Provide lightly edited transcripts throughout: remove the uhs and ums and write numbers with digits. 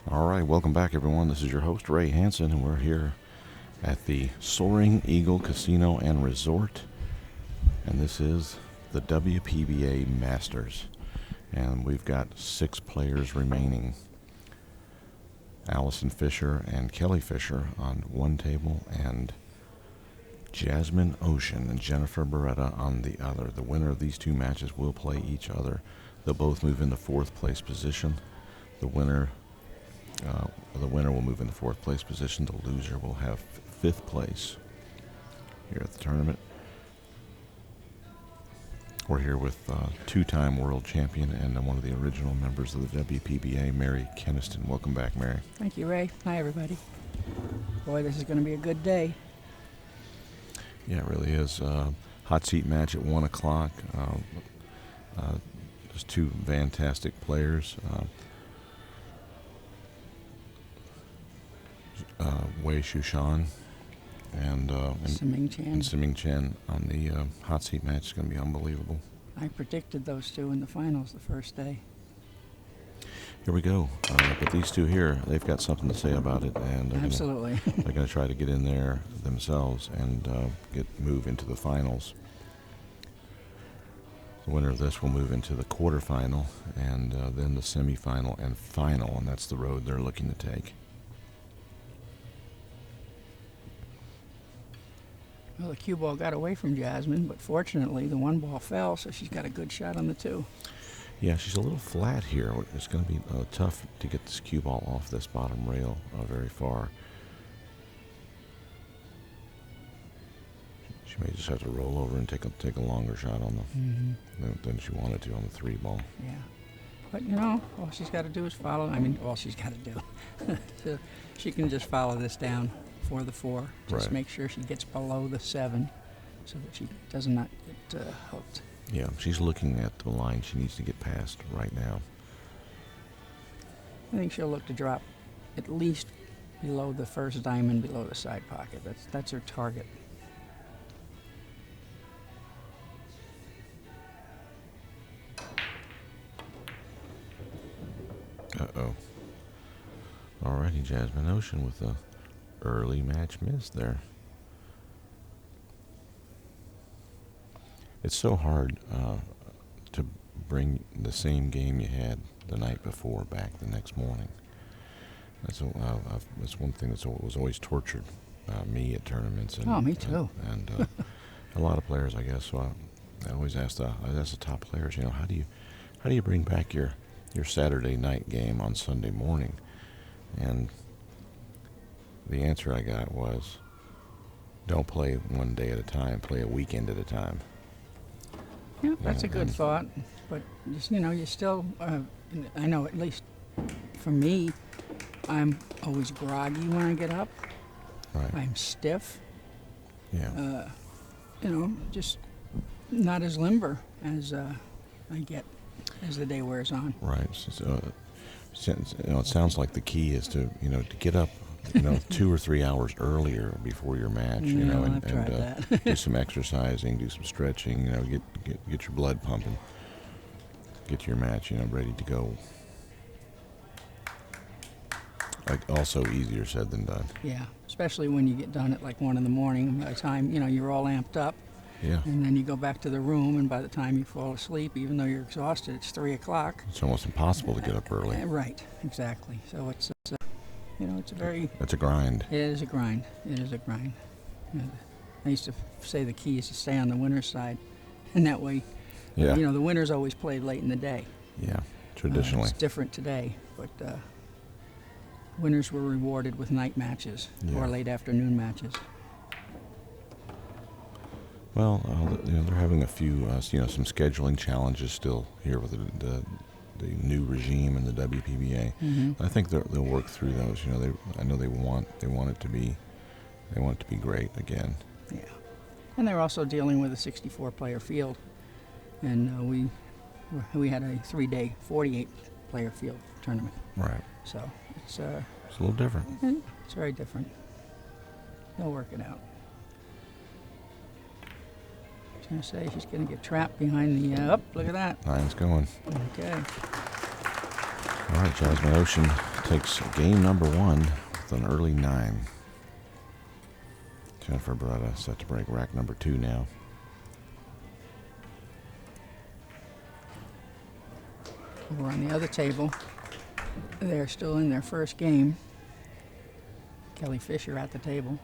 All right, welcome back, everyone. This is your host, Ray Hansen, and we're here at the Soaring Eagle Casino and Resort, and this is the WPBA Masters, and we've got 6 players remaining. Allison Fisher and Kelly Fisher on one table, and Jasmin Ouschan and Jennifer Barretta on the other. The winner of these 2 matches will play each other. They'll both move into 4th place position. The winner will move into 4th place position. The loser will have 5th place here at the tournament. We're here with 2-time world champion and one of the original members of the WPBA, Mary Keniston. Welcome back, Mary. Thank you, Ray. Hi, everybody. Boy, this is going to be a good day. Yeah, it really is. Hot seat match at 1 o'clock. Just 2 fantastic players. Ouschan and Jasmin Ouschan on the hot seat match is going to be unbelievable. I predicted those 2 in the finals the first day. Here we go. But these 2 here, they've got something to say about it, and Absolutely. They're going to try to get in there themselves and move into the finals. The winner of this will move into the quarterfinal, and then the semifinal and final, and that's the road they're looking to take. Well, the cue ball got away from Jasmin, but fortunately the 1 ball fell, so she's got a good shot on the 2. Yeah, she's a little flat here. It's going to be tough to get this cue ball off this bottom rail very far. She may just have to roll over and take a longer shot on than she wanted to on the 3 ball. Yeah. But, all she's got to do is follow. All she's got to do. So she can just follow this down for the 4. Just Right. make sure she gets below the 7 so that she does not get hooked. Yeah, she's looking at the line she needs to get past right now. I think she'll look to drop at least below the first diamond, below the side pocket. That's her target. Uh-oh. Alrighty, Jasmin Ouschan with a early match miss there. It's so hard to bring the same game you had the night before back the next morning. That's one thing that's was always tortured me at tournaments. And, me too. And a lot of players, I guess. So I always ask the top players, how do you bring back your Saturday night game on Sunday morning? And the answer I got was, don't play one day at a time, play a weekend at a time. Yeah, that's a good thought. But, you still, I know at least for me, I'm always groggy when I get up. Right. I'm stiff. Yeah. Just not as limber as I get as the day wears on. Right. So, it sounds like the key is to get up 2 or 3 hours earlier before your match, I've tried that. do some exercising, do some stretching, get your blood pumping, get your match, ready to go. Also easier said than done. Yeah, especially when you get done at like 1 in the morning. By the time, you're all amped up. Yeah. And then you go back to the room, and by the time you fall asleep, even though you're exhausted, it's 3 o'clock. It's almost impossible to get up early. Right, exactly. So it's a very... It's a grind. It is a grind. It is a grind. I used to say the key is to stay on the winner's side, and that way, Yeah. the winners always played late in the day. Yeah, traditionally. It's different today, but winners were rewarded with night matches or late afternoon matches. Well, they're having a few, some scheduling challenges still here with the new regime and the WPBA. Mm-hmm. I think they'll work through those. I know they want it to be great again. Yeah, and they're also dealing with a 64-player field, and we had a 3-day 48-player field tournament. Right. So it's a little different. It's very different. They'll work it out. I was going to say, she's going to get trapped behind the... look at that. Line's going. Okay. All right, Jasmin Ouschan takes game number 1 with an early 9. Jennifer Barretta set to break rack number 2 now. Over on the other table, they're still in their first game. Kelly Fisher at the table.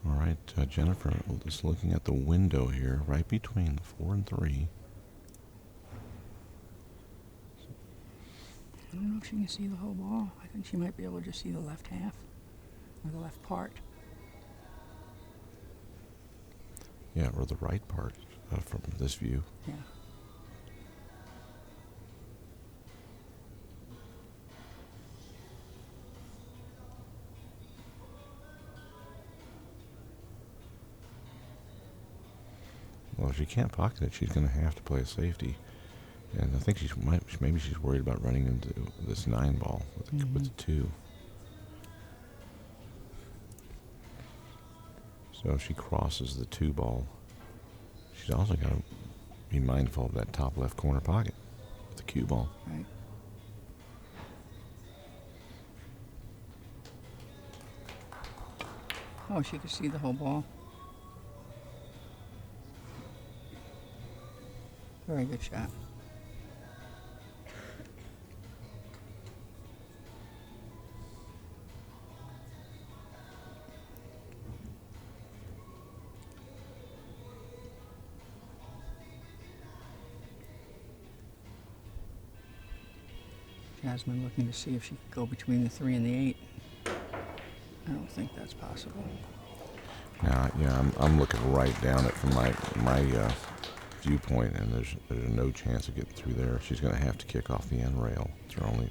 All right, Jennifer, just looking at the window here, right between 4 and 3. I don't know if she can see the whole ball. I think she might be able to just see the left half, or the left part. Yeah, or the right part from this view. Yeah. Well, if she can't pocket it, she's going to have to play a safety. And I think maybe she's worried about running into this 9 ball with the 2. So if she crosses the 2 ball, she's also got to be mindful of that top left corner pocket with the cue ball. Right. Oh, she could see the whole ball. Very good shot. Jasmin looking to see if she could go between the 3 and the 8. I don't think that's possible. Yeah, I'm looking right down it from my viewpoint, and there's no chance of getting through there. She's going to have to kick off the end rail. It's her only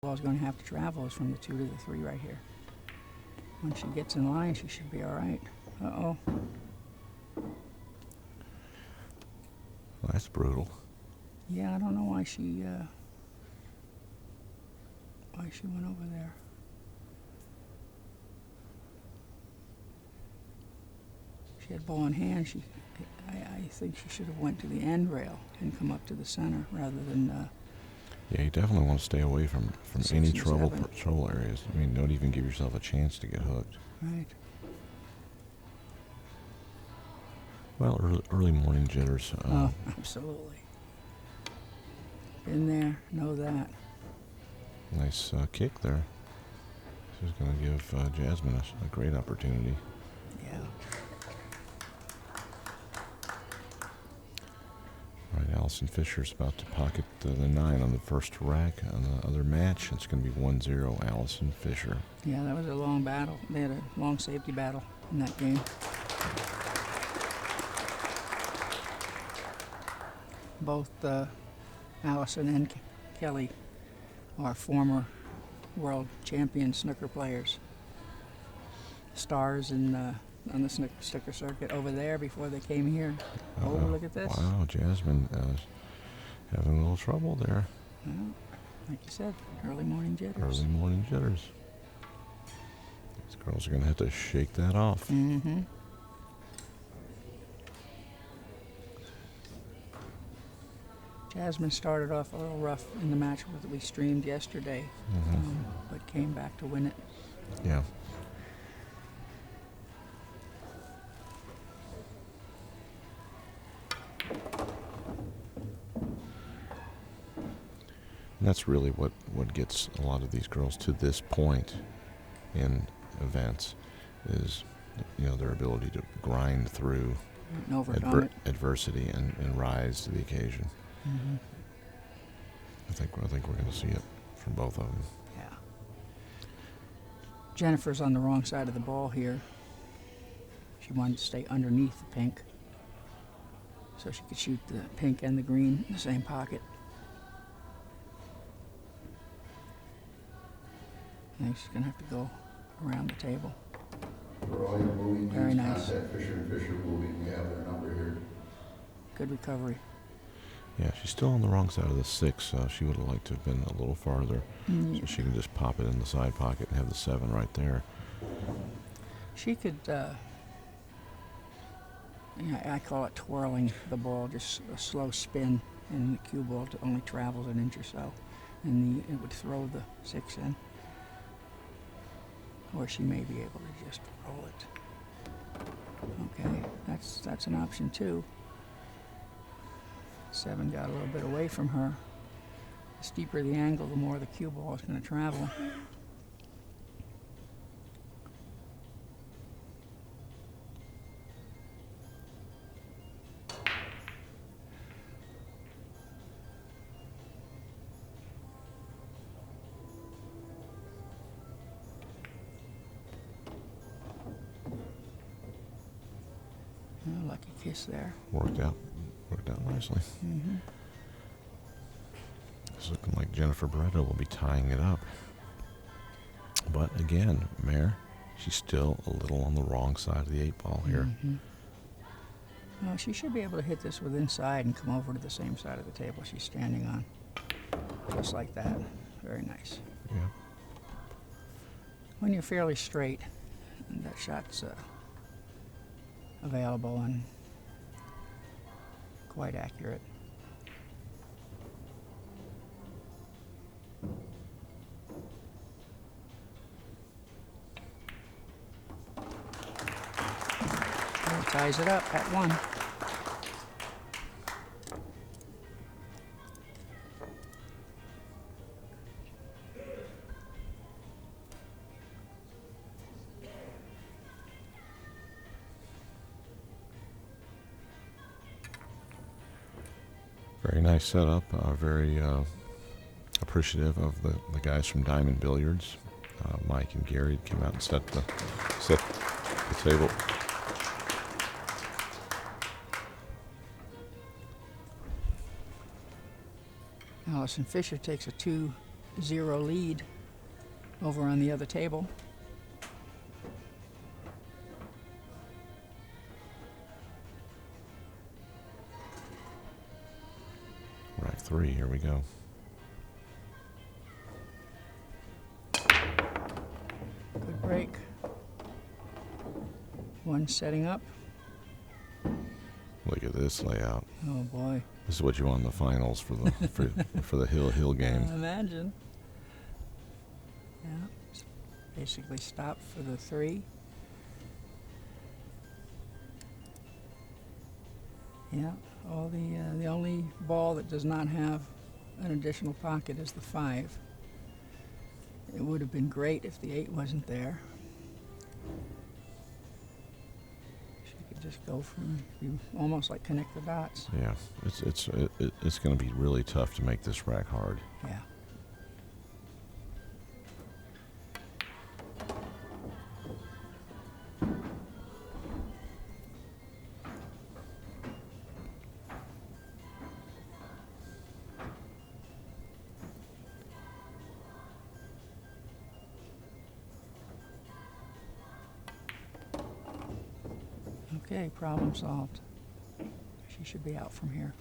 Ball's going to have to travel is from the 2 to the 3 right here. When she gets in line, she should be all right. Uh-oh. Well, that's brutal. Yeah, I don't know why she went over there. She had ball in hand. I think she should have went to the end rail and come up to the center rather than. Yeah, you definitely want to stay away from any 6 and trouble 7. areas. I mean, don't even give yourself a chance to get hooked. Right. Well, early morning jitters. Oh, absolutely. Been there, know that. Nice kick there. This is going to give Jasmin a great opportunity. Yeah. All right, Allison Fisher's about to pocket the 9 on the first rack. On the other match, it's going to be 1-0 Allison Fisher. Yeah, that was a long battle. They had a long safety battle in that game. Both Allison and Kelly are former world champion snooker players. Stars on the snooker circuit over there before they came here. Oh, look at this. Wow, Jasmin having a little trouble there. Well, like you said, early morning jitters. Early morning jitters. These girls are going to have to shake that off. Mm-hmm. Jasmin started off a little rough in the match that we streamed yesterday, but came back to win it. Yeah. And that's really what gets a lot of these girls to this point in events is, their ability to grind through And overcome it. adversity and rise to the occasion. Mm-hmm. I think we're going to see it from both of them. Yeah. Jennifer's on the wrong side of the ball here. She wanted to stay underneath the pink so she could shoot the pink and the green in the same pocket. I think she's going to have to go around the table. For all your moving Very needs, nice. contact Fisher and Fisher Moving. We have their number here. Good recovery. Yeah, she's still on the wrong side of the 6. She would have liked to have been a little farther, so she can just pop it in the side pocket and have the 7 right there. She could, I call it twirling the ball, just a slow spin, and the cue ball only travels an inch or so, and it would throw the 6 in. Or she may be able to just roll it. Okay, that's an option too. 7 got a little bit away from her. The steeper the angle, the more the cue ball is going to travel. Oh, lucky kiss there. Worked out nicely. Mm-hmm. It's looking like Jennifer Barretta will be tying it up. But again, Mare, she's still a little on the wrong side of the 8 ball here. Mm-hmm. Well, she should be able to hit this with inside and come over to the same side of the table she's standing on. Just like that. Very nice. Yeah. When you're fairly straight, that shot's available and quite accurate. And ties it up at 1. Very nice setup. Very appreciative of the guys from Diamond Billiards. Mike and Gary came out and set the table. Allison Fisher takes a 2 0 lead over on the other table. Rack 3, here we go. Good break. One setting up. Look at this layout. Oh boy. This is what you want in the finals for the for the hill game. Imagine. Yeah. Basically stop for the 3. Yeah. All the only ball that does not have an additional pocket is the 5. It would have been great if the 8 wasn't there. She could just go from almost like connect the dots. Yeah, it's going to be really tough to make this rack hard. Yeah. Okay, problem solved. She should be out from here.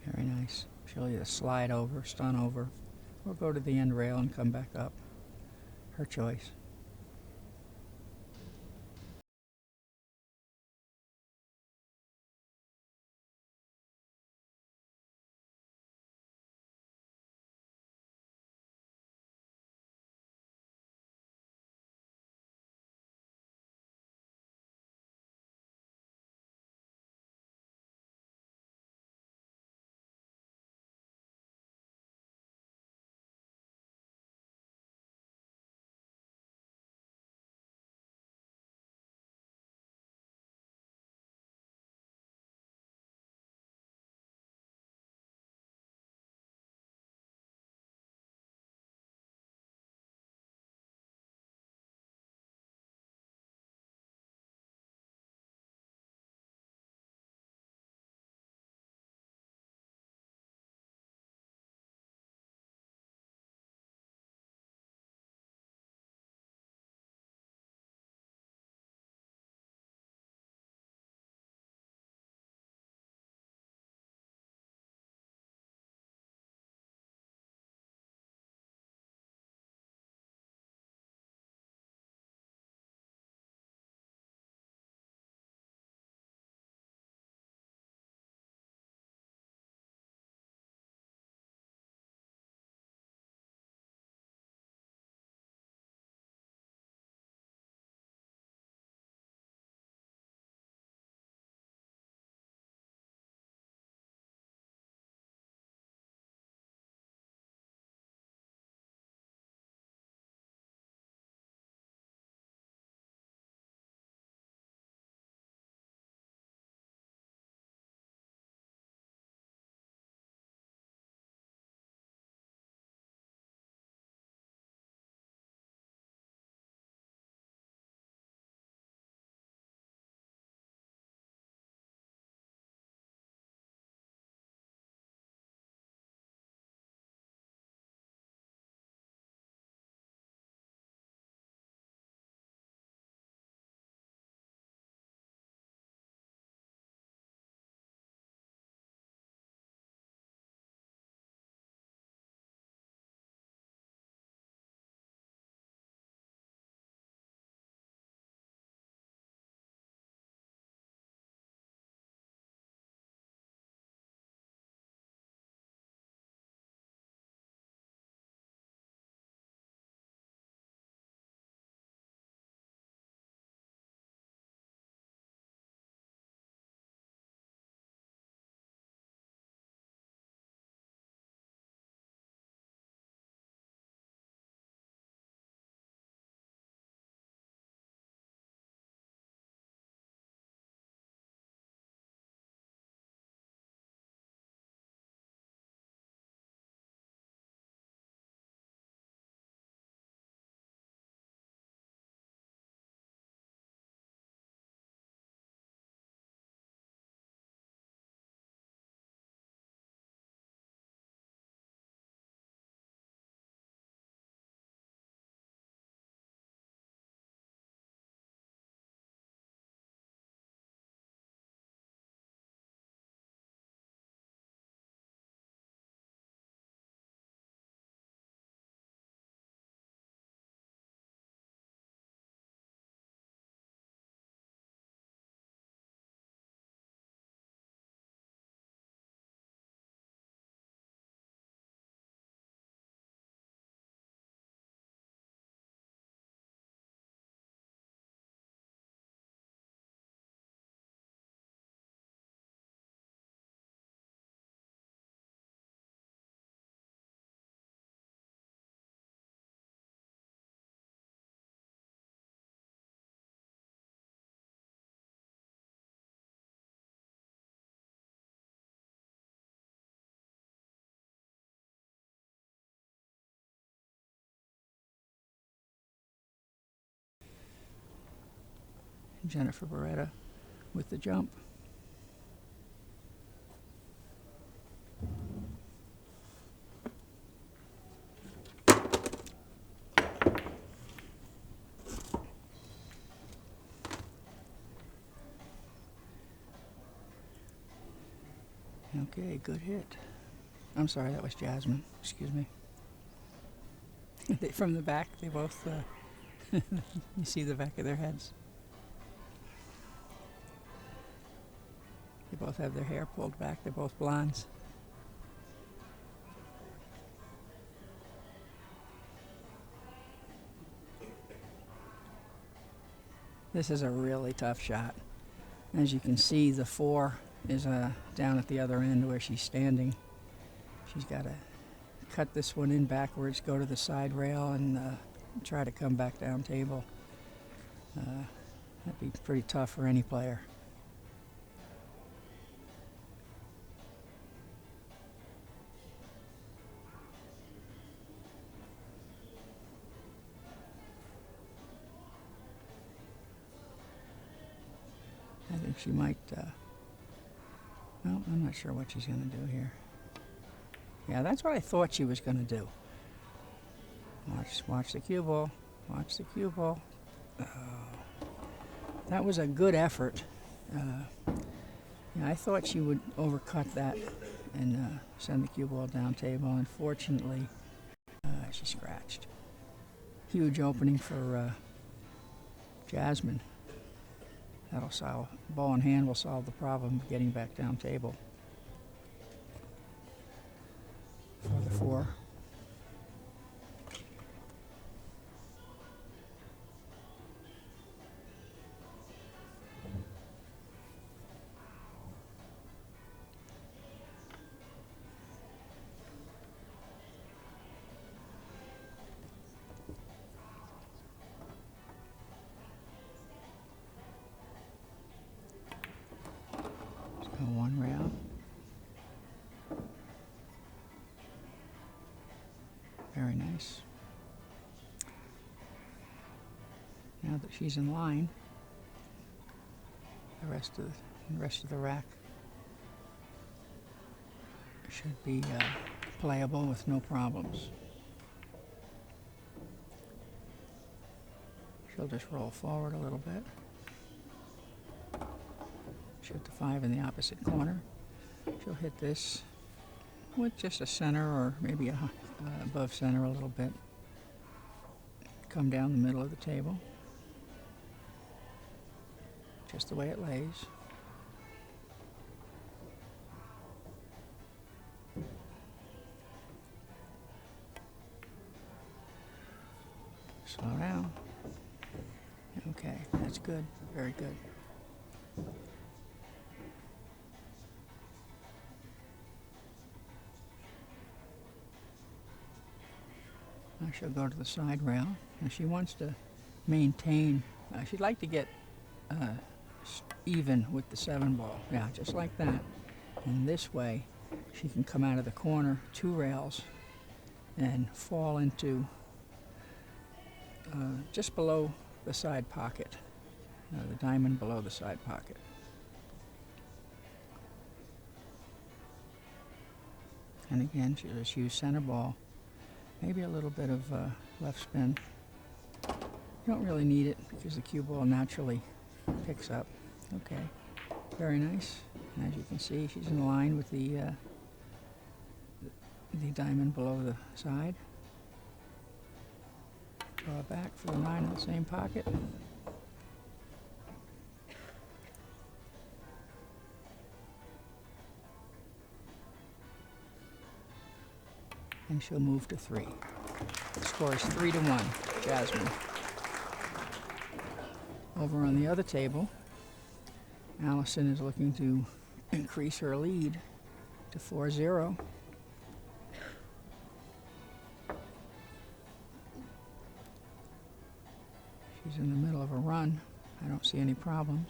Very nice. She'll either slide over, stun over, or go to the end rail and come back up. Her choice. Jennifer Barretta with the jump. Okay, good hit. I'm sorry, that was Jasmin. Excuse me. From the back, they both, you see the back of their heads. They both have their hair pulled back. They're both blondes. This is a really tough shot. As you can see, the 4 is down at the other end where she's standing. She's got to cut this one in backwards, go to the side rail, and try to come back down table. That'd be pretty tough for any player. I think she might, well, I'm not sure what she's going to do here. Yeah, that's what I thought she was going to do. Watch the cue ball. Watch the cue ball. That was a good effort. Yeah, I thought she would overcut that and send the cue ball down table. Unfortunately, she scratched. Huge opening for Jasmin. That'll solve, ball in hand will solve the problem of getting back down table. For the 4. Let's go one round. Very nice. Now that she's in line, the rest of the rack should be playable with no problems. She'll just roll forward a little bit. Shoot the 5 in the opposite corner. She'll hit this with just a center or maybe above center a little bit. Come down the middle of the table. Just the way it lays. Slow down. Okay, that's good. Very good. Now she'll go to the side rail. And she wants to maintain, she'd like to get even with the 7 ball. Yeah, just like that. And this way, she can come out of the corner 2 rails and fall into just below the side pocket, the diamond below the side pocket. And again, she'll just use center ball, maybe a little bit of left spin. You don't really need it because the cue ball naturally picks up. Okay, very nice. And as you can see, she's in line with the diamond below the side. Draw back for the 9 in the same pocket. And she'll move to 3. The score is 3-1, Jasmin. Over on the other table, Allison is looking to increase her lead to 4-0. She's in the middle of a run. I don't see any problems.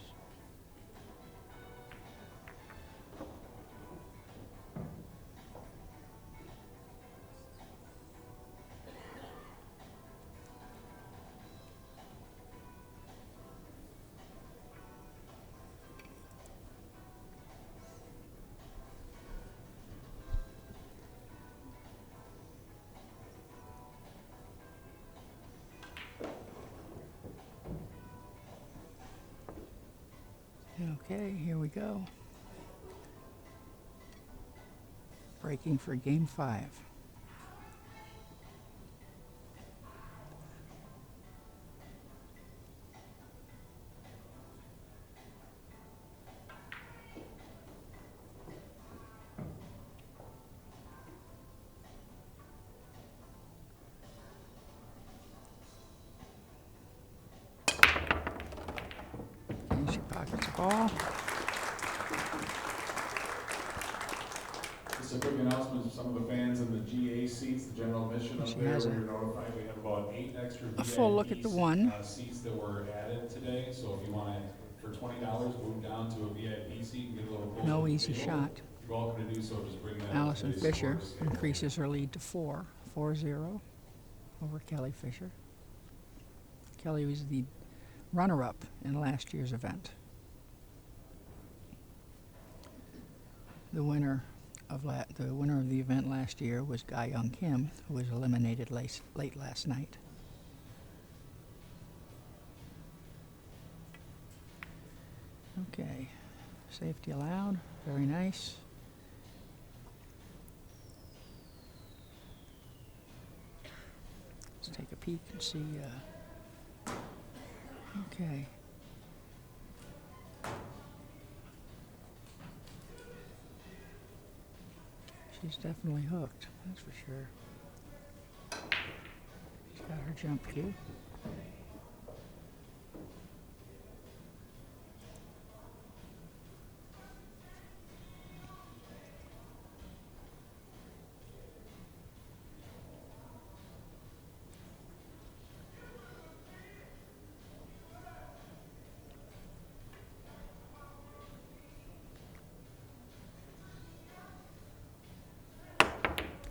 Okay, here we go. Breaking for game 5. Okay, she pockets the ball. Just a quick announcement, some of the fans in the GA seats, the general admission up She there, has we were notified we have about 8 extra a full look at the one. seats that were added today. So if you want to, for $20, move down to a VIP seat and get a little closer No to the easy table. shot. You're welcome to do so, just bring that up Allison to today's Fisher scores schedule. increases her lead to 4-0 over Kelly Fisher. Kelly was the runner-up in last year's event. The winner of the event last year was Ga Young Kim, who was eliminated late last night. Okay, safety allowed. Very nice. Let's take a peek and see. Okay. She's definitely hooked, that's for sure. She's got her jump cue.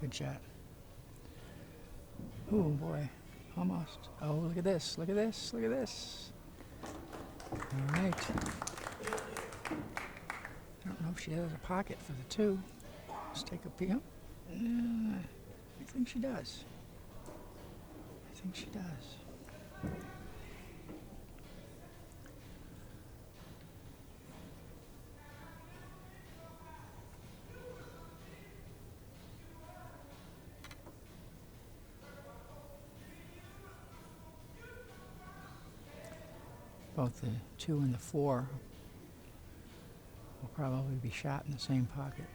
Good shot. Oh boy, almost. Oh, look at this, look at this, look at this. All right. I don't know if she has a pocket for the 2. Let's take a peek. I think she does. I think she does. Both the 2 and the 4 will probably be shot in the same pocket.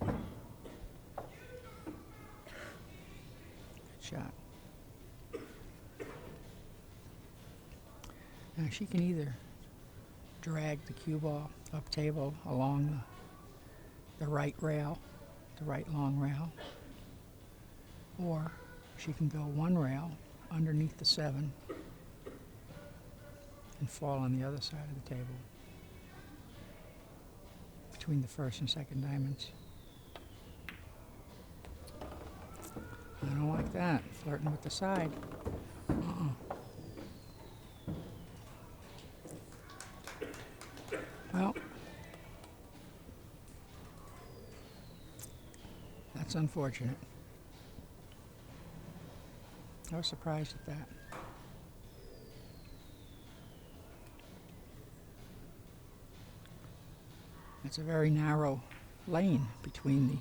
Good shot. Now she can either drag the cue ball up table along the right rail, the right long rail, or she can go 1 rail underneath the 7 and fall on the other side of the table between the 1st and 2nd diamonds. I don't like that, flirting with the side. Well, that's unfortunate. I was surprised at that. It's a very narrow lane between the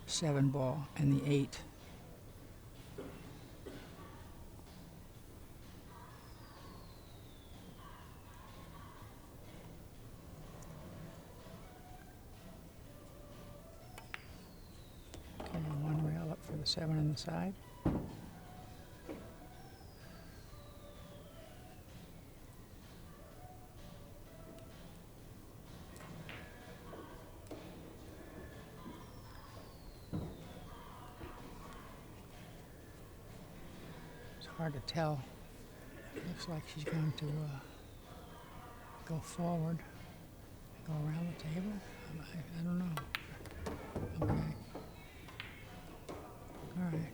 7 ball and the 8. Okay, 1 rail up for the 7 on the side. Hard to tell. Looks like she's going to go forward, go around the table. I don't know. Okay. All right.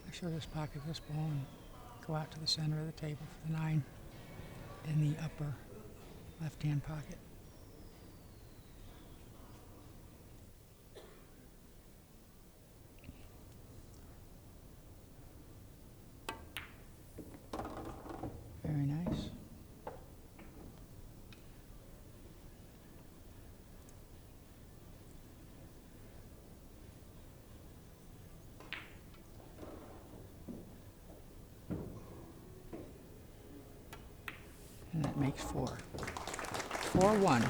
I should just pocket this ball and go out to the center of the table for the 9 in the upper left-hand pocket. Very nice. And that makes 4. 4-1,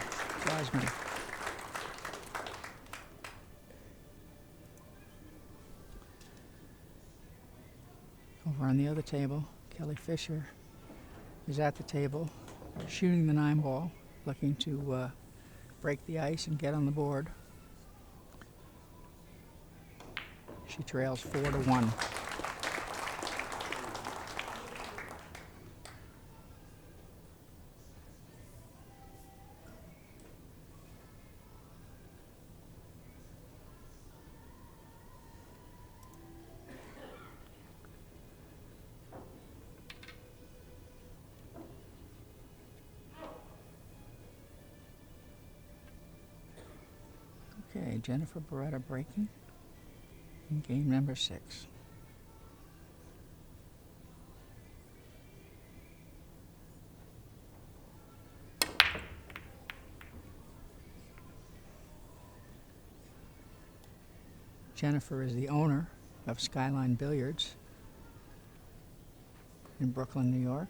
Jasmin. Over on the other table, Kelly Fisher is at the table, shooting the 9 ball, looking to break the ice and get on the board. She trails 4-1. Okay, Jennifer Barretta breaking in game number 6. Jennifer is the owner of Skyline Billiards in Brooklyn, New York.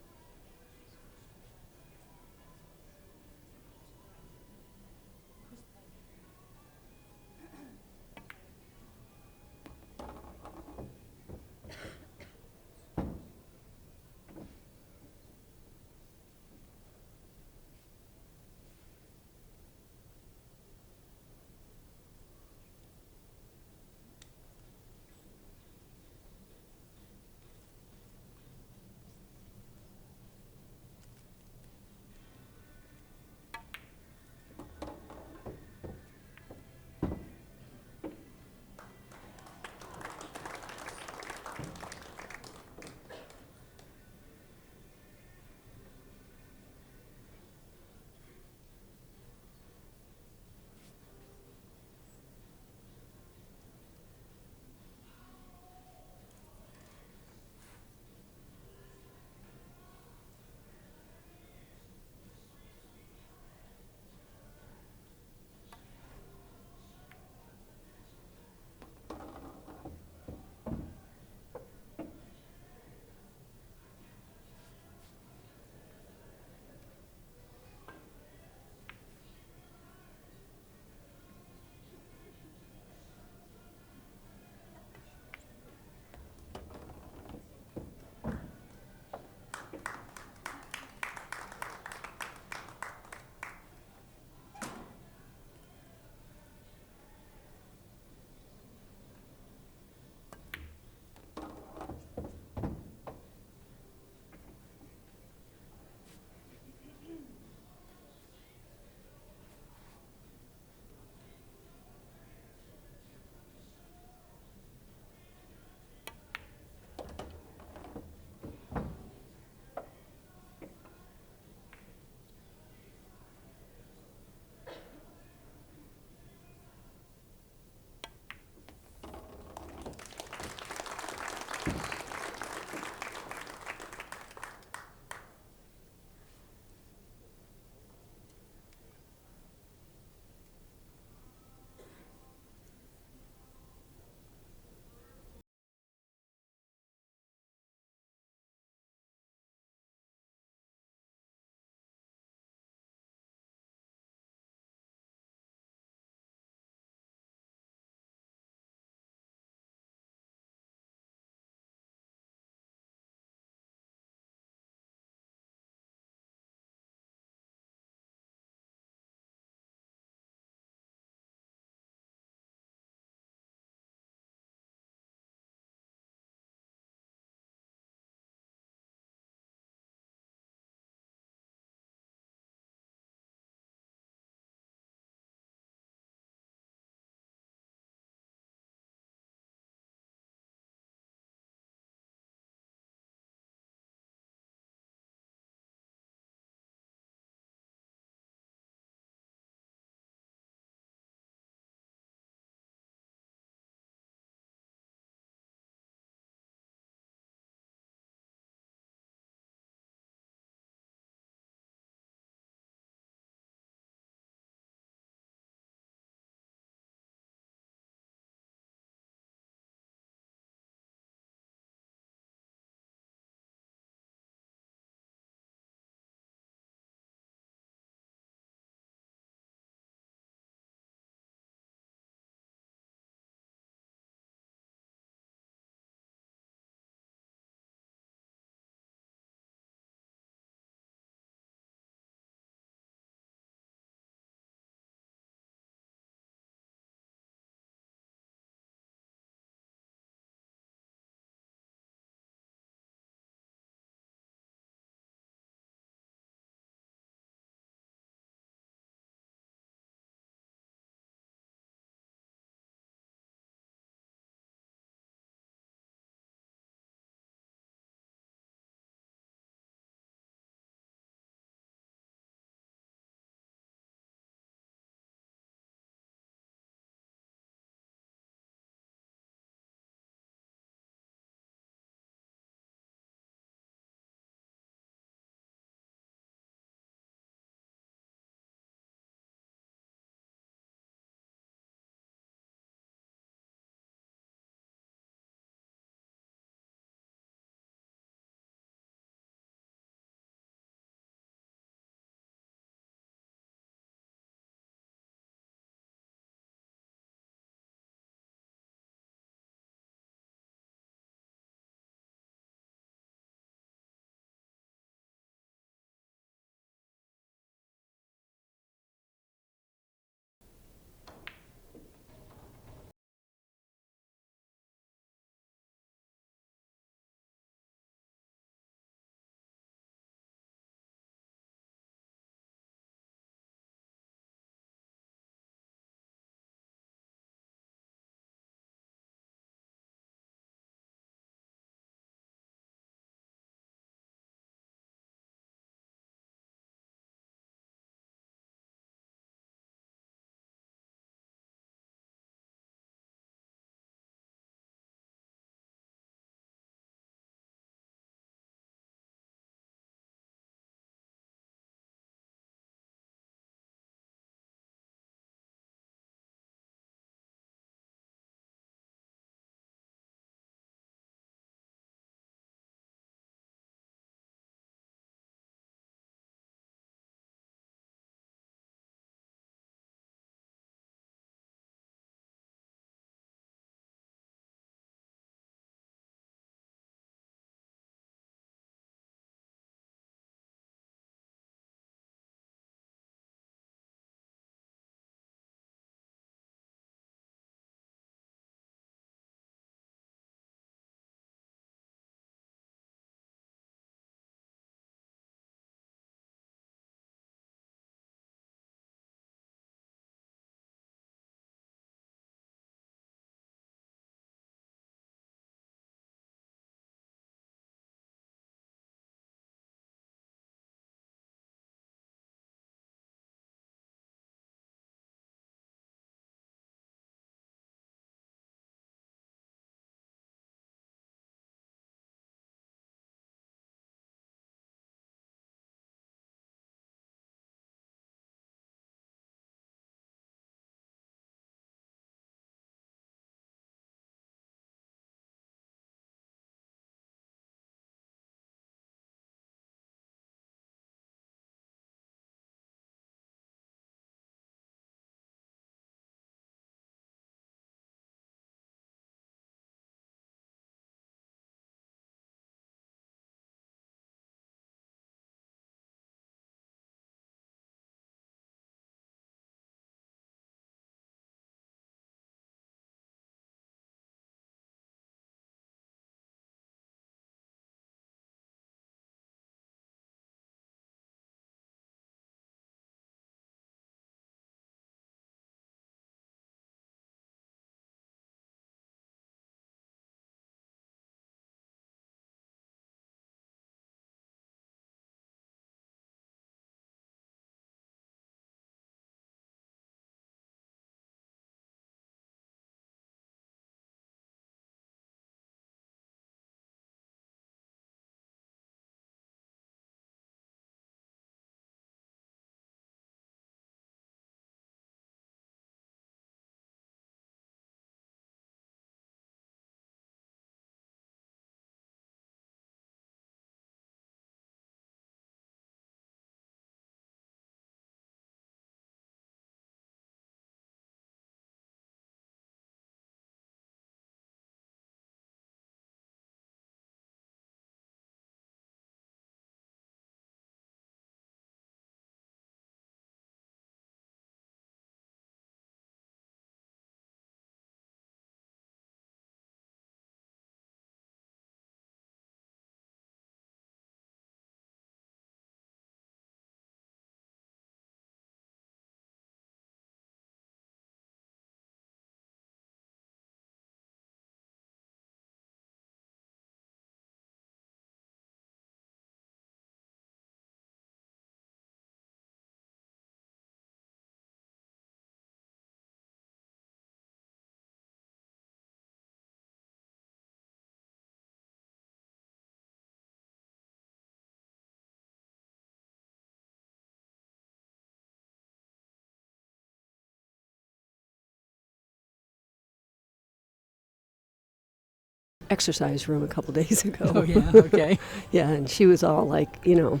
exercise room a couple days ago. Oh, yeah, okay. Yeah, and she was all like, you know,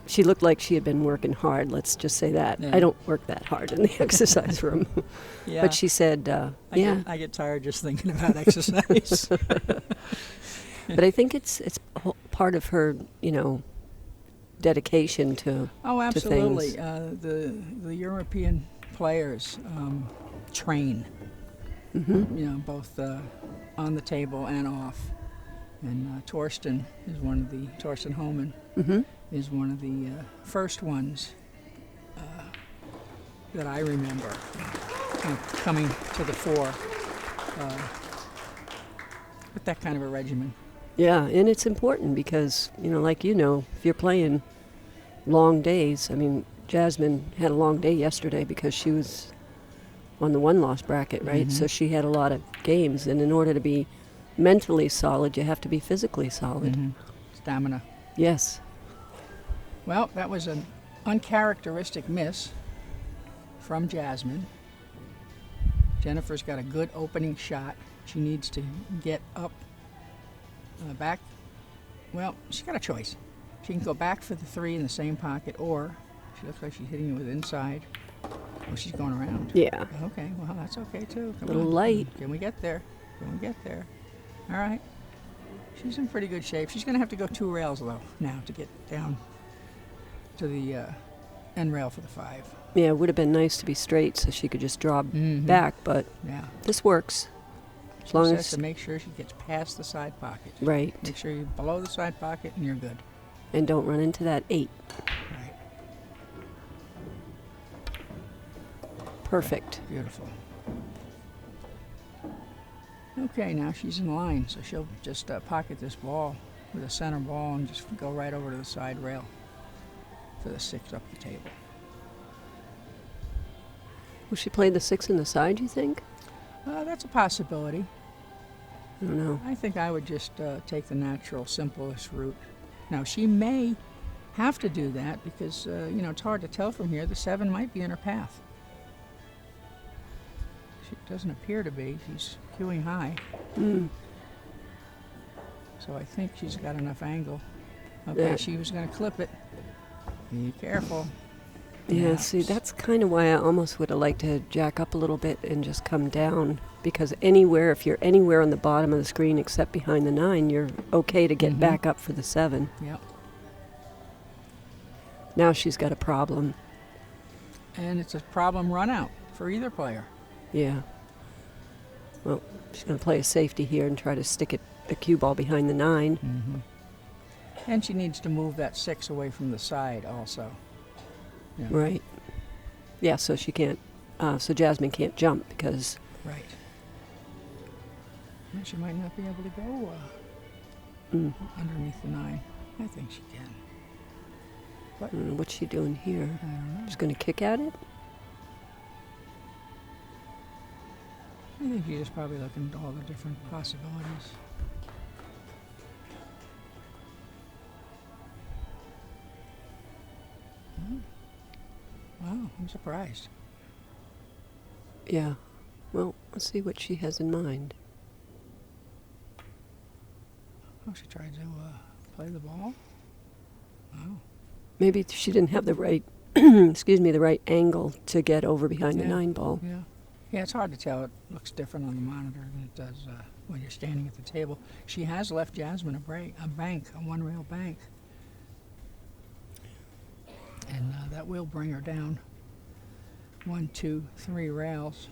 she looked like she had been working hard, let's just say that. Yeah. I don't work that hard in the exercise room. Yeah. But she said, I get tired just thinking about exercise. But I think it's part of her, you know, dedication to Oh, absolutely. things. The European players train, you know, both on the table and off. And Torsten Homan is one of the first ones that I remember coming to the fore with that kind of a regimen. Yeah, and it's important because, you know, like you know, if you're playing long days, I mean, Jasmine had a long day yesterday because she was on the one-loss bracket, right? So she had a lot of games, and in order to be mentally solid, you have to be physically solid. Stamina. Yes. Well, that was an uncharacteristic miss from Jasmine. Jennifer's got a good opening shot. She needs to get up back. Well, she's got a choice. She can go back for the 3 in the same pocket, or she looks like she's hitting it with inside. Oh, she's going around. Yeah. Okay, well, that's okay too. Come Little on. light. Can we get there? Can we get there? All right. She's in pretty good shape. She's going to have to go 2 rails, though, now to get down to the end rail for the 5. Yeah, it would have been nice to be straight so she could just draw back, but Yeah. this works. As She long says as, to make sure she gets past the side pocket. right, Make sure you're below the side pocket and you're good. and don't run into that 8. Right. Perfect. Beautiful. Okay, now she's in line, so she'll just pocket this ball with a center ball and just go right over to the side rail for the 6 up the table. Will she play the 6 in the side, you think? That's a possibility. I don't know. I think I would just take the natural, simplest route. Now, she may have to do that because, you know, it's hard to tell from here. The 7 might be in her path. She doesn't appear to be. She's queuing high. So I think she's got enough angle. Okay, Yeah. she was going to clip it. Be careful. Yeah, see, that's kind of why I almost would have liked to jack up a little bit and just come down. Because if you're anywhere on the bottom of the screen except behind the 9, you're okay to get back up for the 7. Yep. Now she's got a problem. And it's a problem run out for either player. Yeah. Well, she's going to play a safety here and try to stick the cue ball behind the 9. And she needs to move that 6 away from the side also. Yeah. Right. Yeah, so she can't, so Jasmine can't jump because, Right. Well, she might not be able to go underneath the 9. I think she can. I don't know, what's she doing here? I don't know. She's going to kick at it? I think she's just probably looking at all the different possibilities. Wow, I'm surprised. Yeah. Well, let's see what she has in mind. Oh, she tried to play the ball? Wow. Maybe she didn't have the right, the right angle to get over behind the Yeah. 9 ball. Yeah. Yeah, it's hard to tell. It looks different on the monitor than it does when you're standing at the table. She has left Jasmine a bank, a 1-rail bank. And that will bring her down 1, 2, 3 rails.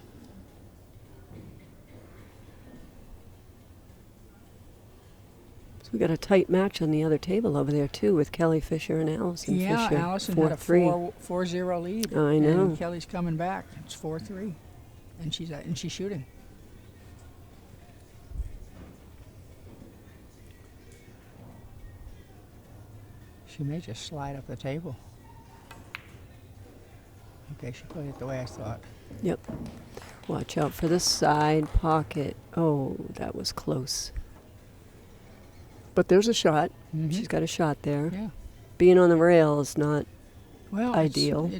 So we got a tight match on the other table over there too with Kelly Fisher and Allison Yeah, Fisher. Allison had a 4-3. 4-0 lead. I know. And Kelly's coming back. It's 4-3. And she's shooting. She may just slide up the table. Okay, she played it the way I thought. Yep. Watch out for the side pocket. Oh, that was close. But there's a shot. Mhm. She's got a shot there. Yeah. Being on the rail is not Well, ideal.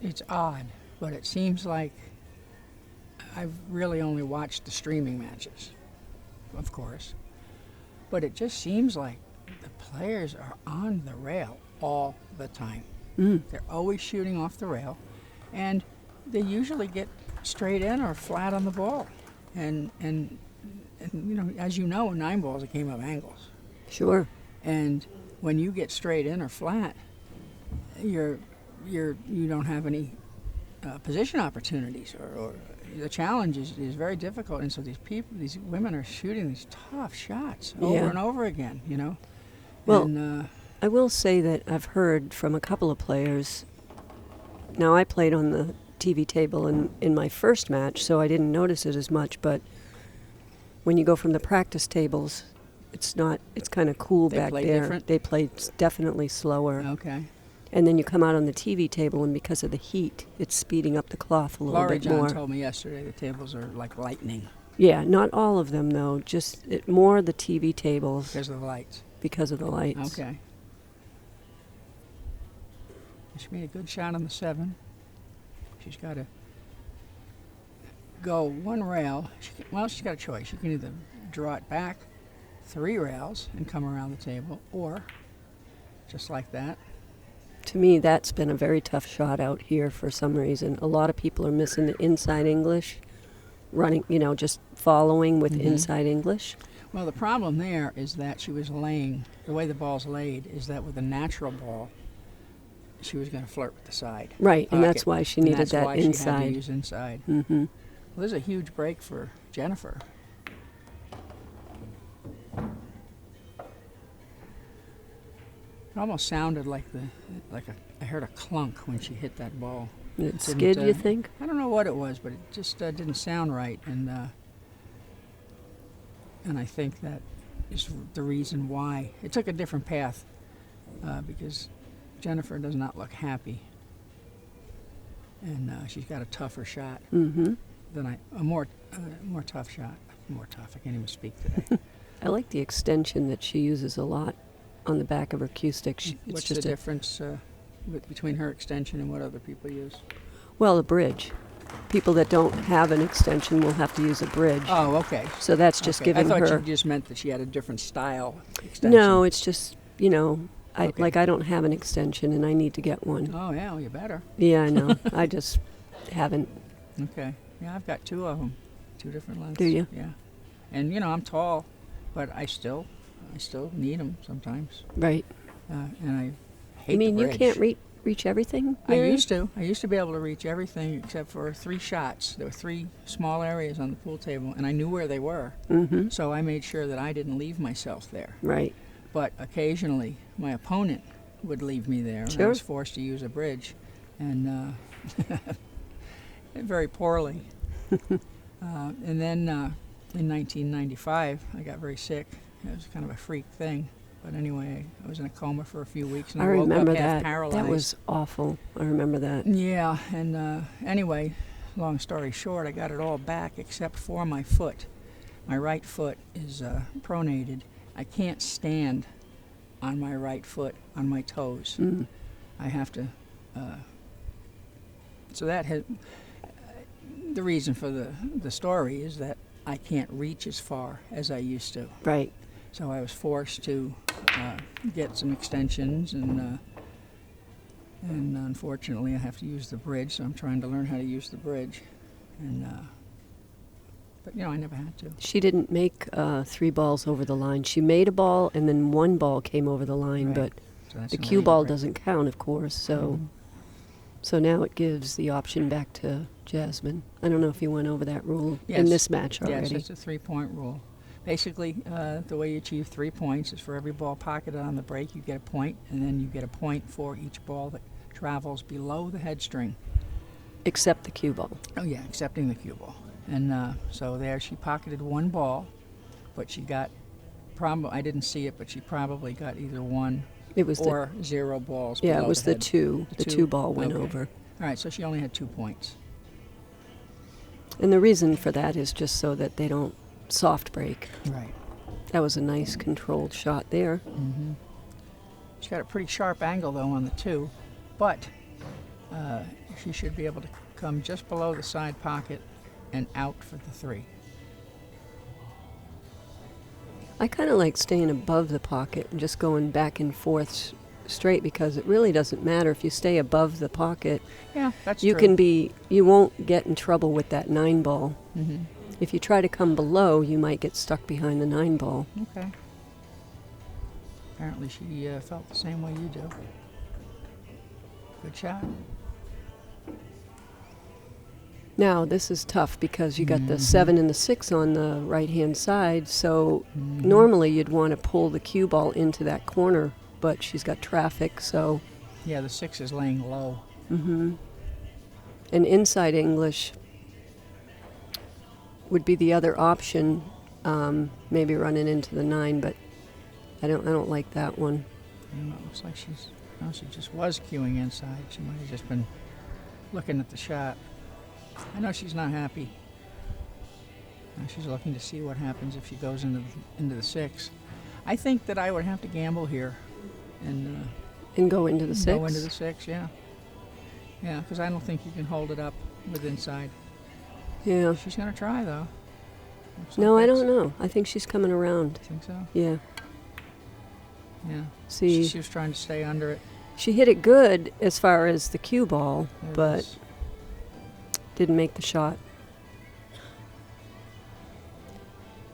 It's odd, but it seems like I've really only watched the streaming matches. of course. But it just seems like the players are on the rail all the time. They're always shooting off the rail, and they usually get straight in or flat on the ball. And you know, as you know, 9 ball is a game of angles. Sure. And when you get straight in or flat, you don't have any position opportunities, or the challenge is very difficult. And so these women are shooting these tough shots over and over again, you know. Well, and, I will say that I've heard from a couple of players. Now, I played on the TV table in my first match, so I didn't notice it as much, but when you go from the practice tables, it's kind of cool They back play there. different? They play definitely slower. okay. And then you come out on the TV table, and because of the heat, it's speeding up the cloth a little Laurie bit John more. told me yesterday the tables are like lightning Yeah, not all of them, though. Just more the TV tables because of the lights. because of the lights. Okay. She made a good shot on the 7. She's got to go 1 rail. She's got a choice. She can either draw it back 3 rails and come around the table, or just like that. To me, that's been a very tough shot out here for some reason. A lot of people are missing the inside English, running, just following with inside English. Well, the problem there is that she was laying, the way the ball's laid is that with a natural ball, she was going to flirt with the side. Right, and that's pocket. why she And needed that's that why She had inside. to use inside. Mm-hmm. Well, there's a huge break for Jennifer. It almost sounded like I heard a clunk when she hit that ball. Did it Didn't, skid, you think? I don't know what it was, but it just didn't sound right, and I think that is the reason why it took a different path, because Jennifer does not look happy, and she's got a tougher shot Mm-hmm. than a more tough shot. More tough. I can't even speak today. I like the extension that she uses a lot on the back of her cue stick. It's What's just the difference between her extension and what other people use? Well, a bridge. People that don't have an extension will have to use a bridge. Oh, okay. So that's just Okay. giving I thought her. you just meant that she had a different style extension. No, it's just Okay. I don't have an extension and I need to get one. Oh, yeah, well, you better. Yeah, I know. I just haven't. Okay. Yeah, I've got 2 of them, 2 different lengths. Do you? Yeah. And I'm tall, but I still need them sometimes. Right. And I hate You mean the you bridge. can't reach everything? I Mary? used to. I used to be able to reach everything except for 3 shots. There were 3 small areas on the pool table, and I knew where they were. Mm-hmm. So I made sure that I didn't leave myself there. Right. But occasionally, my opponent would leave me there, and I Sure. was forced to use a bridge, and very poorly. And then in 1995, I got very sick. It was kind of a freak thing. But anyway, I was in a coma for a few weeks, and I woke remember up half that. paralyzed. That was awful. I remember that. Yeah, and anyway, long story short, I got it all back except for my foot. My right foot is pronated. I can't stand on my right foot, on my toes. Mm. I have to. So that had the reason for the story is that I can't reach as far as I used to. Right. So I was forced to get some extensions, and unfortunately I have to use the bridge. So I'm trying to learn how to use the bridge, but I never had to. She didn't make 3 balls over the line. She made a ball, and then 1 ball came over the line, Right. but So that's the an cue illegal ball break. doesn't count, of course. So, so now it gives the option back to Jasmin. I don't know if you went over that rule in Yes. this match Yes, already. it's a 3-point rule. Basically, the way you achieve 3 points is for every ball pocketed on the break, you get a point, and then you get a point for each ball that travels below the head string. Except the cue ball. Oh yeah, excepting the cue ball. And so there, she pocketed 1 ball, but she got I didn't see it, but she probably got either 1 It was or 0 balls. yeah, below it was the the head. 2. The 2 ball went Okay. over. All right, so she only had 2 points. And the reason for that is just so that they don't soft break. Right. That was a nice controlled shot there. Mm-hmm. She's got a pretty sharp angle though on the 2, but she should be able to come just below the side pocket and out for the 3. I kind of like staying above the pocket and just going back and forth straight, because it really doesn't matter if you stay above the pocket. Yeah, that's You true. can be, you won't get in trouble with that 9 ball. Mm-hmm. If you try to come below, you might get stuck behind the 9 ball. Okay. Apparently she felt the same way you do. Good shot. Now, this is tough because you got the Mhm. 7 and the 6 on the right-hand side, so Mhm. normally you'd want to pull the cue ball into that corner, but she's got traffic, so... Yeah, the 6 is laying low. And inside English would be the other option, maybe running into the 9, but I don't like that one. It looks like she just was cueing inside. She might have just been looking at the shot. I know she's not happy. She's looking to see what happens if she goes into the 6. I think that I would have to gamble here and Go into the 6? go into the 6, yeah. Yeah, because I don't think you can hold it up with inside. Yeah. She's going to try, though. No, I don't know. I think she's coming around. Think so? Yeah. Yeah. See, She was trying to stay under it. she hit it good as far as the cue ball, There it but is. didn't make the shot.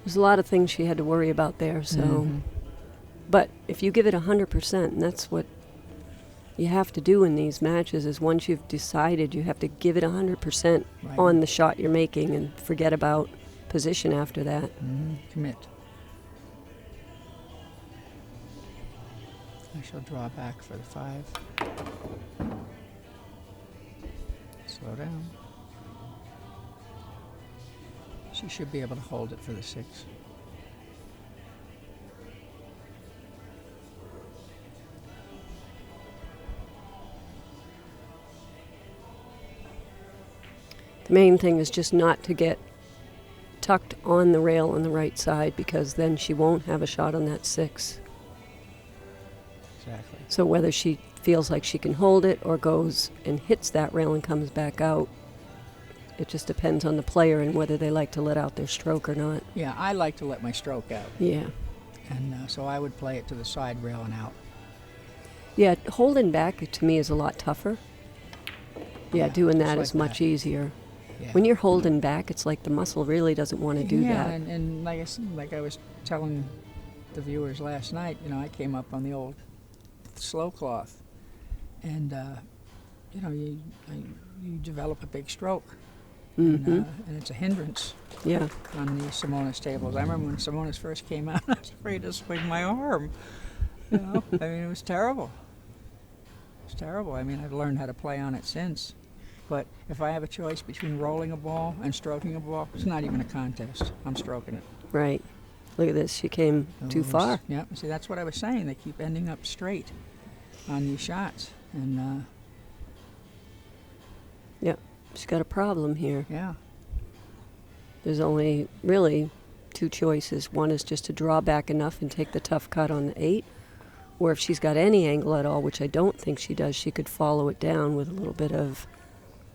There's a lot of things she had to worry about there, so... Mhm. But if you give it 100%, and that's what you have to do in these matches, is once you've decided, you have to give it 100% Right. on the shot you're making and forget about position after that. Commit. I shall draw back for the 5. Slow down. She should be able to hold it for the 6. The main thing is just not to get tucked on the rail on the right side, because then she won't have a shot on that 6. Exactly. So whether she feels like she can hold it or goes and hits that rail and comes back out, it just depends on the player and whether they like to let out their stroke or not. Yeah, I like to let my stroke out, Yeah. and so I would play it to the side rail and out. Yeah, holding back to me is a lot tougher. Yeah, doing just that like is much that. easier. Yeah. When you're holding back, it's like the muscle really doesn't want to do yeah, that. and like I was telling the viewers last night, I came up on the old slow cloth, and you develop a big stroke, and it's a hindrance Yeah. on the Simonis tables. I remember when Simonis first came out, I was afraid to swing my arm. I mean, it was terrible. It's terrible. I mean, I've learned how to play on it since. But if I have a choice between rolling a ball and stroking a ball, it's not even a contest. I'm stroking it. Right. Look at this. She came too far. Yeah. See, that's what I was saying. They keep ending up straight on these shots. And, Yep. She's got a problem here. yeah. There's only really 2 choices. One is just to draw back enough and take the tough cut on the 8. Or if she's got any angle at all, which I don't think she does, she could follow it down with a little bit of...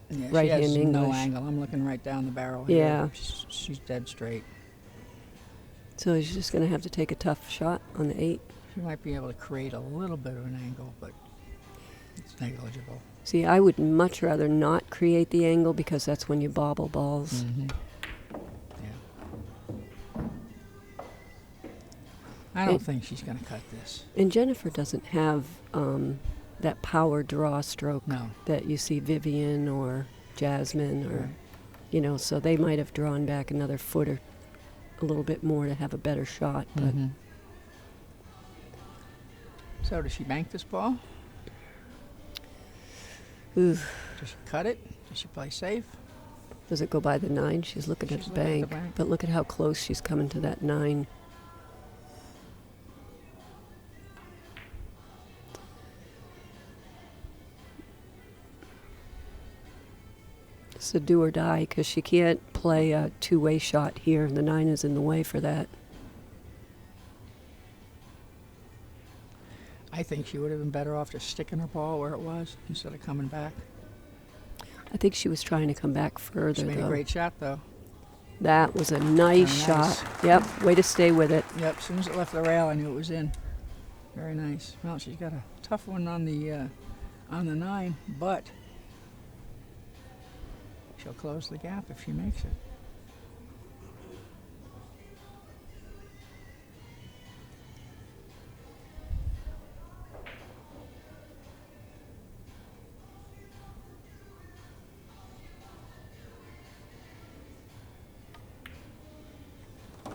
Yeah, Right she has hand no English. angle. I'm looking right down the barrel Yeah. here. She's dead straight. So she's just going to have to take a tough shot on the 8. She might be able to create a little bit of an angle, but it's negligible. See, I would much rather not create the angle, because that's when you bobble balls. Yeah. I don't think she's going to cut this. And Jennifer doesn't have that power draw stroke No. that you see Vivian or Jasmin or, Right. So they might have drawn back another foot or a little bit more to have a better shot. But So does she bank this ball? ooh, Does she cut it? Does she play safe? does it go by the 9? She's looking at She's the looking at bank. the bank. But look at how close she's coming to that 9. It's a do or die, because she can't play a 2-way shot here. The 9 is in the way for that. I think she would have been better off just sticking her ball where it was instead of coming back. I think she was trying to come back She further, made a though. great shot, though. That was a nice Very nice. shot. Yep, way to stay with it. Yep, as soon as it left the rail, I knew it was in. Very nice. Well, she's got a tough one on the 9, but she'll close the gap if she makes it.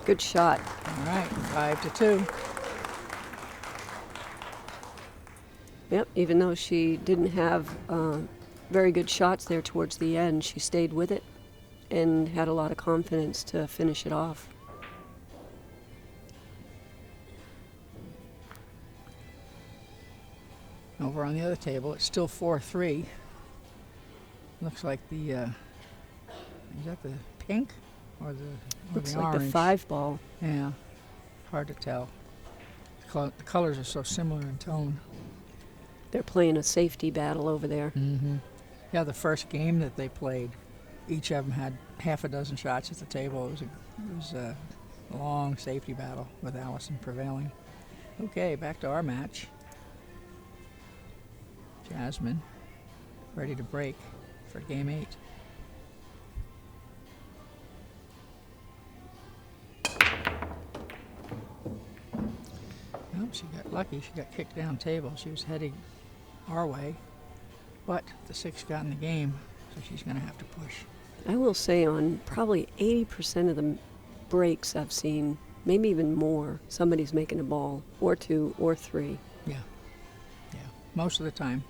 Good shot. All right, 5-2. Yep, even though she didn't have very good shots there towards the end, she stayed with it and had a lot of confidence to finish it off. Over on the other table, it's still 4-3. Looks like the is that the pink or the Looks the like orange? the 5 ball. Yeah, hard to tell. The colors are so similar in tone. They're playing a safety battle over there. Mm-hmm. Yeah, the first game that they played, each of them had half a dozen shots at the table. It was a long safety battle with Allison prevailing. Okay, back to our match. Jasmin, ready to break for game 8. Well, she got lucky. She got kicked down table. She was heading our way, but the 6 got in the game, so she's going to have to push. I will say on probably 80% of the breaks I've seen, maybe even more, somebody's making a ball, or 2, or 3. Yeah, most of the time.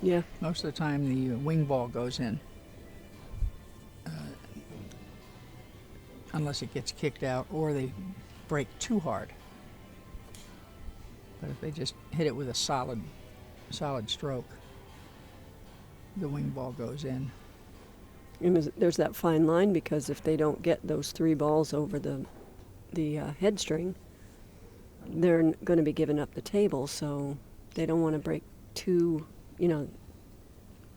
Yeah. Most of the time the wing ball goes in. Unless it gets kicked out or they break too hard. But if they just hit it with a solid stroke, the wing ball goes in. And there's that fine line because if they don't get those 3 balls over the head string, they're going to be giving up the table, so they don't want to break too,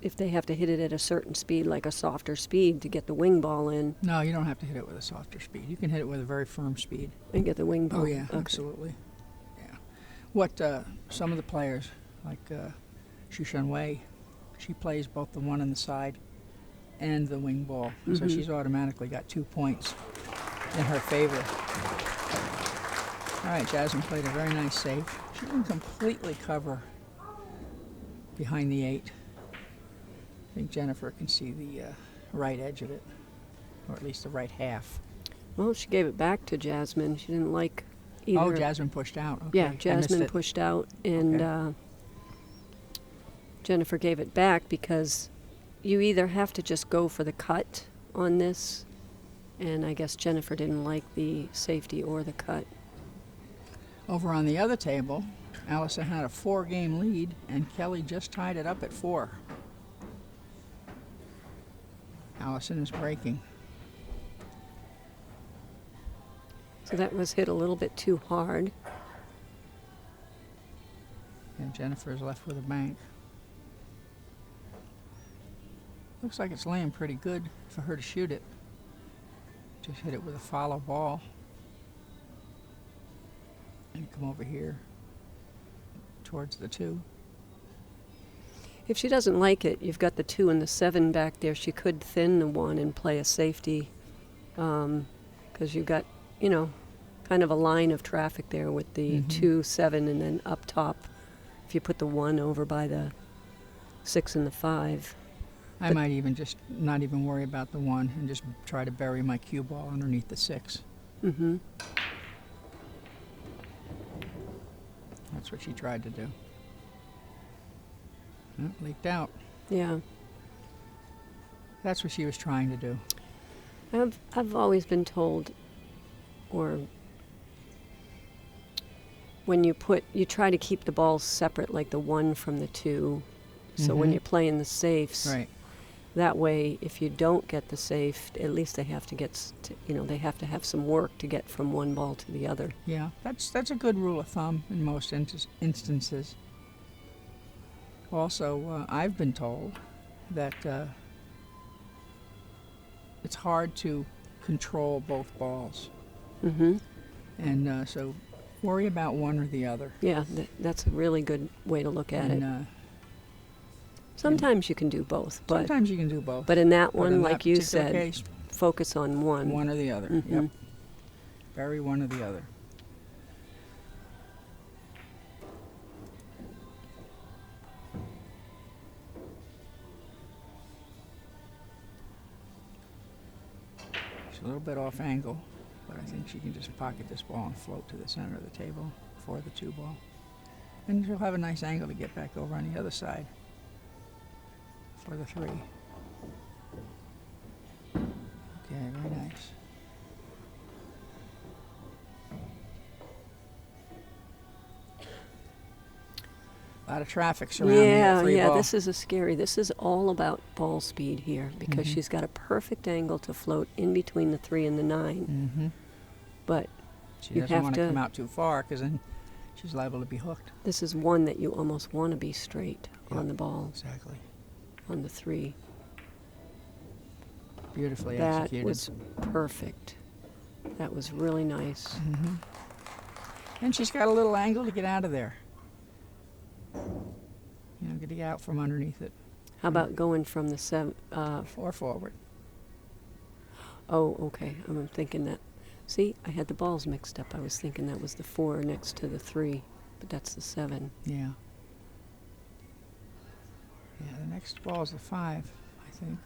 if they have to hit it at a certain speed, like a softer speed, to get the wing ball in No, you don't have to hit it with a softer speed. You can hit it with a very firm speed. and get the wing ball. Oh yeah, Okay. absolutely. Yeah. What some of the players, like Shushan Wei, she plays both the one on the side and the wing ball, so she's automatically got 2 points in her favor. All right, Jasmin played a very nice save. She didn't completely cover behind the 8. I think Jennifer can see the right edge of it, or at least the right half. Well, she gave it back to Jasmin. She didn't like either. Oh, Jasmin pushed out. Okay. Yeah, I missed Jasmin it. pushed out, and Okay. Jennifer gave it back because you either have to just go for the cut on this, and I guess Jennifer didn't like the safety or the cut. Over on the other table, Allison had a 4-game lead, and Kelly just tied it up at 4. Allison is breaking. So that was hit a little bit too hard. And Jennifer is left with a bank. Looks like it's laying pretty good for her to shoot it. Just hit it with a follow ball. And come over here towards the 2. If she doesn't like it, you've got the 2 and the 7 back there. She could thin the 1 and play a safety, because you've got, kind of a line of traffic there with the 2, 7, and then up top, if you put the 1 over by the 6 and the 5. I might even just not even worry about the 1 and just try to bury my cue ball underneath the 6. Mm-hmm. That's what she tried to do. Oh, leaked out. Yeah. That's what she was trying to do. I've always been told, or when you try to keep the balls separate, like the 1 from the 2. So when Mhm. you're playing the safes, Right. that way, if you don't get the safe, at least they have to they have to have some work to get from one ball to the other. Yeah, that's a good rule of thumb in most instances. Also, I've been told that it's hard to control both balls. Mm-hmm. And so worry about one or the other. Yeah, that's a really good way to look at it. And Sometimes you can do both, but sometimes you can do both. but in that But one, in like that you particular said, case, focus on one. one or the other. Mhm. Yep. Bury one or the other. She's a little bit off angle, but I think she can just pocket this ball and float to the center of the table for the 2-ball. And she'll have a nice angle to get back over on the other side for the 3. Okay, very nice. A lot of traffic surrounding that 3 ball. This is all about ball speed here because Mhm. she's got a perfect angle to float in between the 3 and the 9. Mm-hmm. But She You doesn't have want to- to come out too far because then she's liable to be hooked. this is one that you almost want to be straight Yep. on the ball, Exactly. on the 3. Beautifully That executed. was perfect. That was really nice. Mhm. And she's got a little angle to get out of there. You know, getting out from underneath it How about going from the 7? or forward. Oh, okay. I'm thinking that. See, I had the balls mixed up. I was thinking that was the 4 next to the 3, but that's the 7. Yeah. Yeah, the next ball is the 5, I think,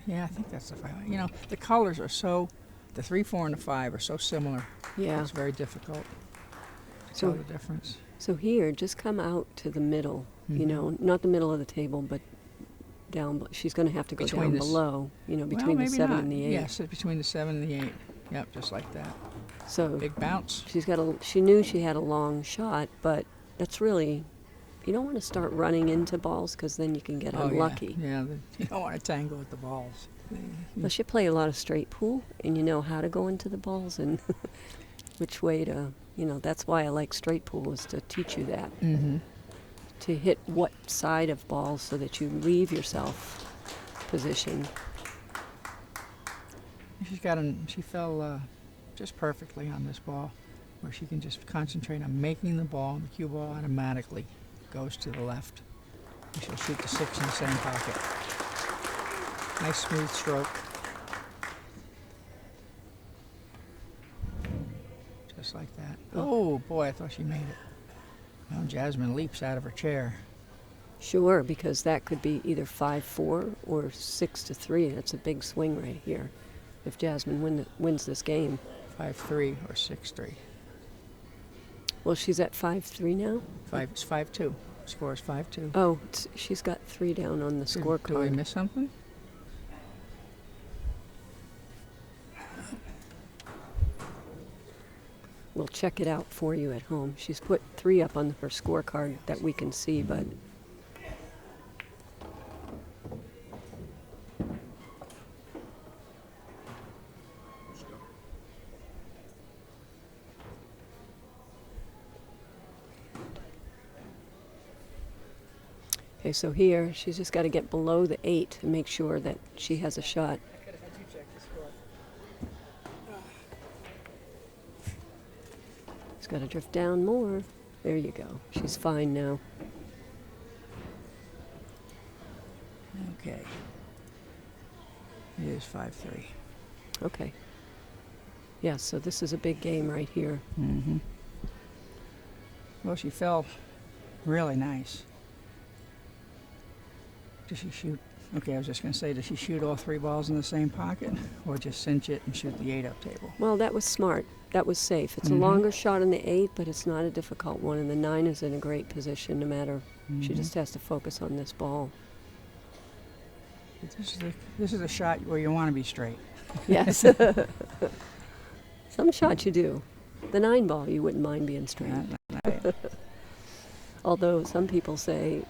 yeah, I think that's the 5. You know, the colors are so, the 3, 4, and the 5 are so similar. Yeah. It's very difficult to So- tell the difference. So here, just come out to the middle. You Mhm. know, not the middle of the table, but down. She's going to have to go Between down the s- below. You know, Well, between the maybe 7 not. and the 8. Yes, it's between the 7 and the 8. Yep, just like that. So Big bounce. she's got a. She knew she had a long shot, but that's really. You don't want to start running into balls because then you can get Oh, unlucky. Yeah, you don't want to tangle with the balls. Unless you play a lot of straight pool and you know how to go into the balls and which way to. You know, that's why I like straight pool is to teach you that. Mm-hmm. To hit what side of balls so that you leave yourself position. She fell just perfectly on this ball, where she can just concentrate on making the ball, and the cue ball automatically goes to the left. And she'll shoot the 6 in the same pocket. Nice smooth stroke. Just like that. Oh boy, I thought she made it. Now Jasmine leaps out of her chair. Sure, because that could be either 5-4 or 6-3. That's a big swing right here. If Jasmine wins this game. 5-3 or 6-3. Well, she's at 5-3 now? It's 5-2. Score is 5-2. Oh, she's got 3 down on the Do we scorecard. miss something? We'll check it out for you at home. She's put 3 up on her scorecard that we can see, but okay, so here she's just got to get below the 8 and make sure that she has a shot. She's got to drift down more. There you go. She's fine now. Okay. It is 5-3. Okay. Yeah, so this is a big game right here. Mm-hmm. Well, she fell really nice. Does she shoot? Okay, I was just going to say, does she shoot all 3 balls in the same pocket, or just cinch it and shoot the 8-up table? Well, that was smart. That was safe. It's Mhm. a longer shot on the 8, but it's not a difficult one, and the 9 is in a great position no matter. She Mhm. just has to focus on this ball. This is a shot where you want to be straight. Yes. Some shots you do. The 9 ball, you wouldn't mind being straight. Right. Although some people say,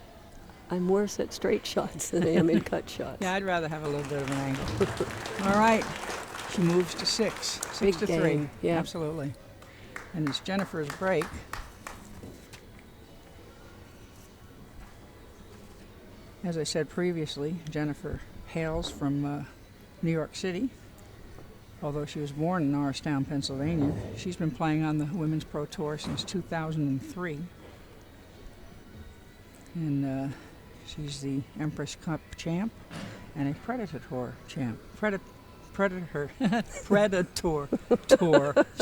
I'm worse at straight shots than I am in cut shots. Yeah, I'd rather have a little bit of an angle. All right. She moves to 6. 6 Big to 3. game, yeah. Absolutely. And it's Jennifer's break. As I said previously, Jennifer hails from New York City, although she was born in Norristown, Pennsylvania. She's been playing on the Women's Pro Tour since 2003. And she's the Empress Cup champ and a Predator Tour champ. Predator Tour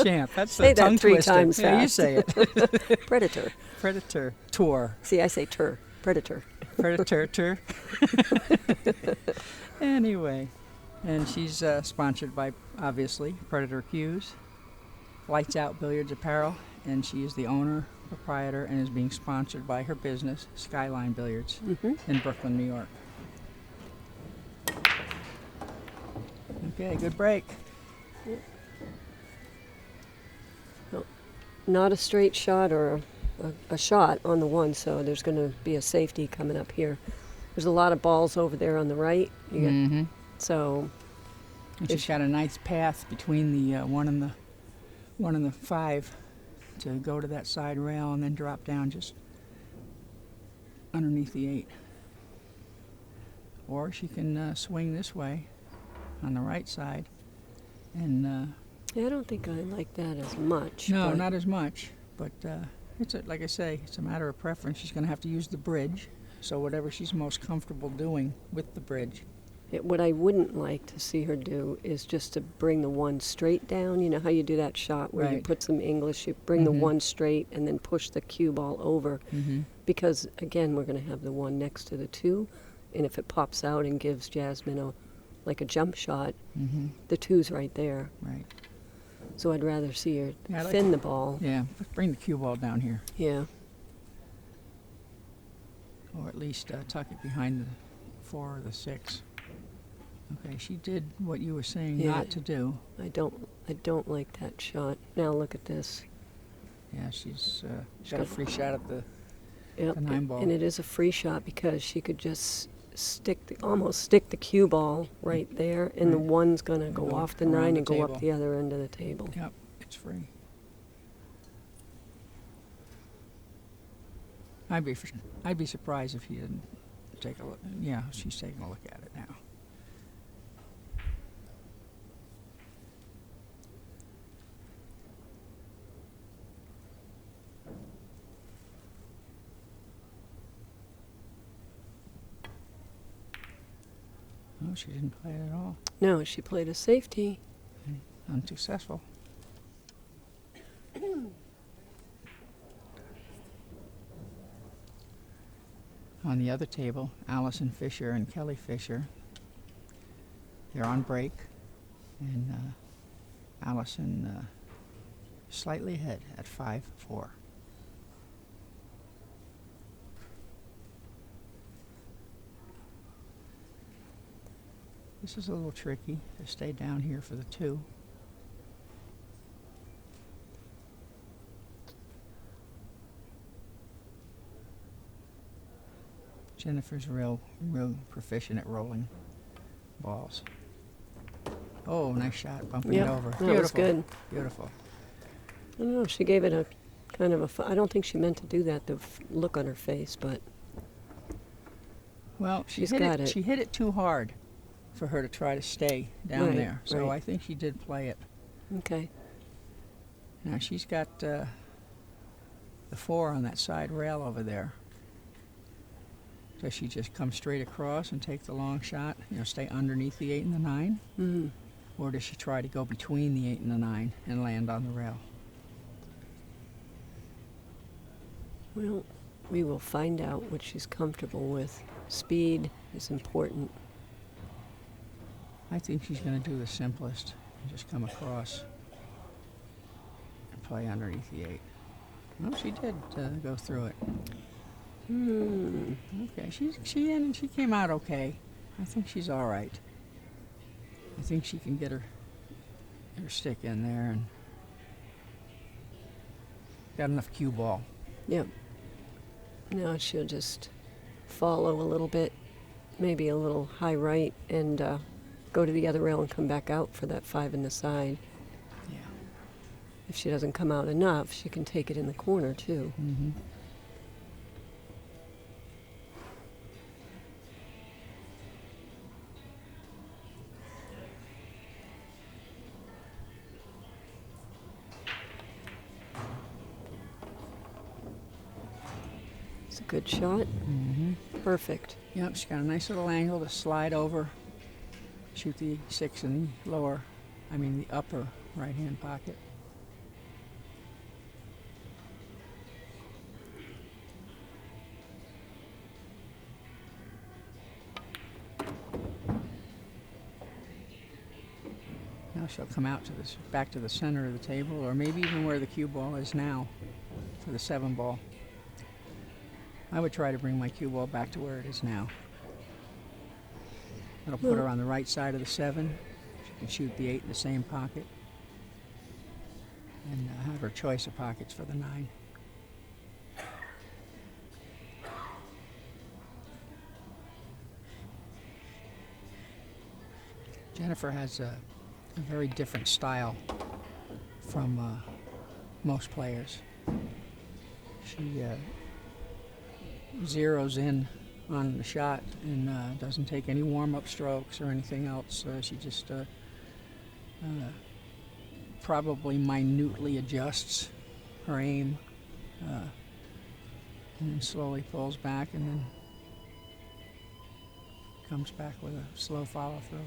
champ. That's Say a that tongue 3 twister. times Yeah, you fast. say it. Predator Tour. See, I say Predator. Predator. Anyway, and she's sponsored by, obviously, Predator Cues, Lights Out Billiards Apparel, and she is the owner, proprietor, and is being sponsored by her business, Skyline Billiards, in Brooklyn, New York. Okay, good break. Not a straight shot or a shot on the one, so there's going to be a safety coming up here. There's a lot of balls over there on the right. So And she's got a nice path between the 1 and the 5 to go to that side rail and then drop down just underneath the 8. Or she can swing this way on the right side. And yeah, I don't think I like that as much. no, but not as much. But like I say, it's a matter of preference. She's going to have to use the bridge. So whatever she's most comfortable doing with the bridge. What I wouldn't like to see her do is just to bring the one straight down. You know how you do that shot where you Right. put some English, you bring the one straight and then push the cue ball over. Because, again, we're going to have the one next to the 2. And if it pops out and gives Jasmine a jump shot, the 2's right there. Right. So I'd rather see her Yeah, I like fin the ball. Yeah, bring the cue ball down here. Yeah. Or at least tuck it behind the 4 or the 6. Okay, she did what you were saying Yeah. not to do. I don't like that shot. Now look at this. Yeah, she's got a free shot at the Yep. The 9 ball. And it is a free shot because she could just almost stick the cue ball right there, and the Right. one's gonna go Go off the around 9 the and go up table. the other end of the table. Yep, it's free. I'd be surprised if he didn't take a look. Yeah, she's taking a look at it now. Oh, she didn't play it at all. No, she played a safety. Unsuccessful. On the other table, Allison Fisher and Kelly Fisher. They're on break, and Allison slightly ahead at 5-4. This is a little tricky to stay down here for the 2. Jennifer's real proficient at rolling balls. Oh, nice shot, bumping it Yep, over. that Beautiful. was good. Beautiful. I don't know, she gave it a kind of I don't think she meant to do that, the look on her face, but Well, She's got it. She hit it too hard for her to try to stay down Right, there. So right. I think she did play it. okay. Now she's got the 4 on that side rail over there. Does she just come straight across and take the long shot? Stay underneath the 8 and the 9? Mm. Or does she try to go between the 8 and the 9 and land on the rail? Well, we will find out what she's comfortable with. Speed is important. I think she's going to do the simplest and just come across and play underneath the 8. Well, she did go through it. Hmm. Okay, she came out okay. I think she's all right. I think she can get her stick in there and got enough cue ball. Yep. Now she'll just follow a little bit, maybe a little high right, and go to the other rail and come back out for that 5 in the side. Yeah. If she doesn't come out enough, she can take it in the corner too. Mm-hmm. It's a good shot. Mm-hmm. Perfect. Yep, she's got a nice little angle to slide over, shoot the 6 in the upper right-hand pocket. Now she'll come out to this, back to the center of the table, or maybe even where the cue ball is now for the 7 ball. I would try to bring my cue ball back to where it is now. That'll put her on the right side of the 7. She can shoot the 8 in the same pocket, and have her choice of pockets for the 9. Jennifer has a very different style from most players. She zeroes in on the shot and doesn't take any warm-up strokes or anything else. She just probably minutely adjusts her aim and then slowly pulls back and then comes back with a slow follow-through.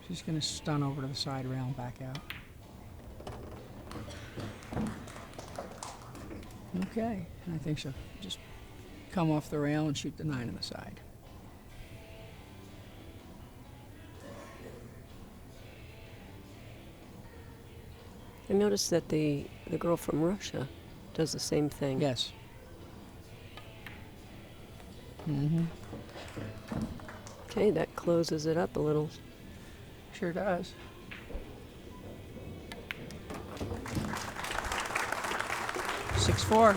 She's going to stun over to the side rail and back out. Okay, and I think she'll just come off the rail and shoot the 9 on the side. I noticed that the girl from Russia does the same thing. Yes. Mm-hmm. Okay, that closes it up a little. Sure does. Six, 4.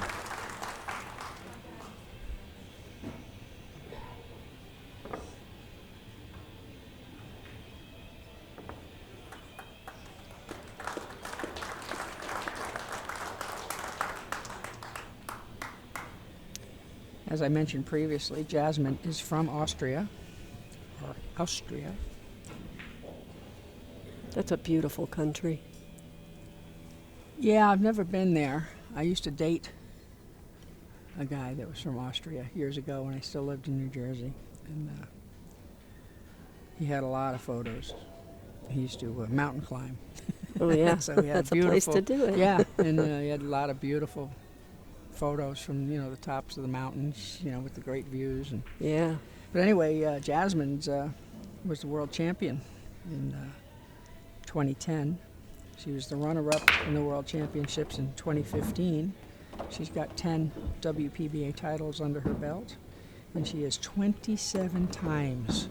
As I mentioned previously, Jasmin is from Austria. That's a beautiful country. Yeah, I've never been there. I used to date a guy that was from Austria years ago when I still lived in New Jersey. And he had a lot of photos. He used to mountain climb. Oh, yeah. So he had That's a place to do it. Yeah, and he had a lot of beautiful photos from, the tops of the mountains, with the great views. And Yeah. But anyway, Jasmin's was the world champion in 2010. She was the runner-up in the World Championships in 2015. She's got 10 WPBA titles under her belt, and she is 27 times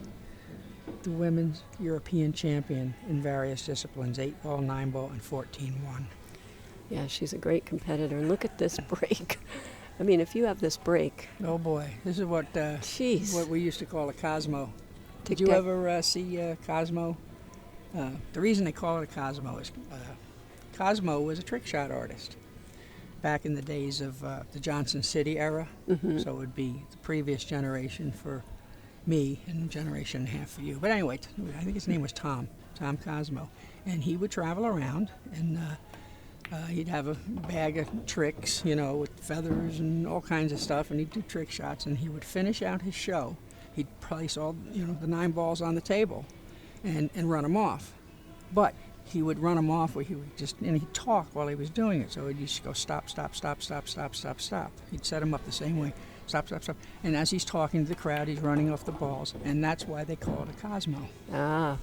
the women's European champion in various disciplines, 8-ball, 9-ball, and 14-1. Yeah, she's a great competitor. And look at this break. I mean, if you have this break. Oh boy, this is what we used to call a Cosmo. Did you ever see Cosmo? The reason they call it a Cosmo is Cosmo was a trick shot artist back in the days of the Johnson City era. Mm-hmm. So it would be the previous generation for me and a generation and a half for you. But anyway, I think his name was Tom Cosmo. And he would travel around and he'd have a bag of tricks, with feathers and all kinds of stuff, and he'd do trick shots, and he would finish out his show. He'd place all, the 9 balls on the table and run them off. But he would run them off where he'd talk while he was doing it. So he'd just go stop, stop, stop, stop, stop, stop, stop. He'd set them up the same way, stop, stop, stop. And as he's talking to the crowd, he's running off the balls, and that's why they call it a Cosmo. Ah.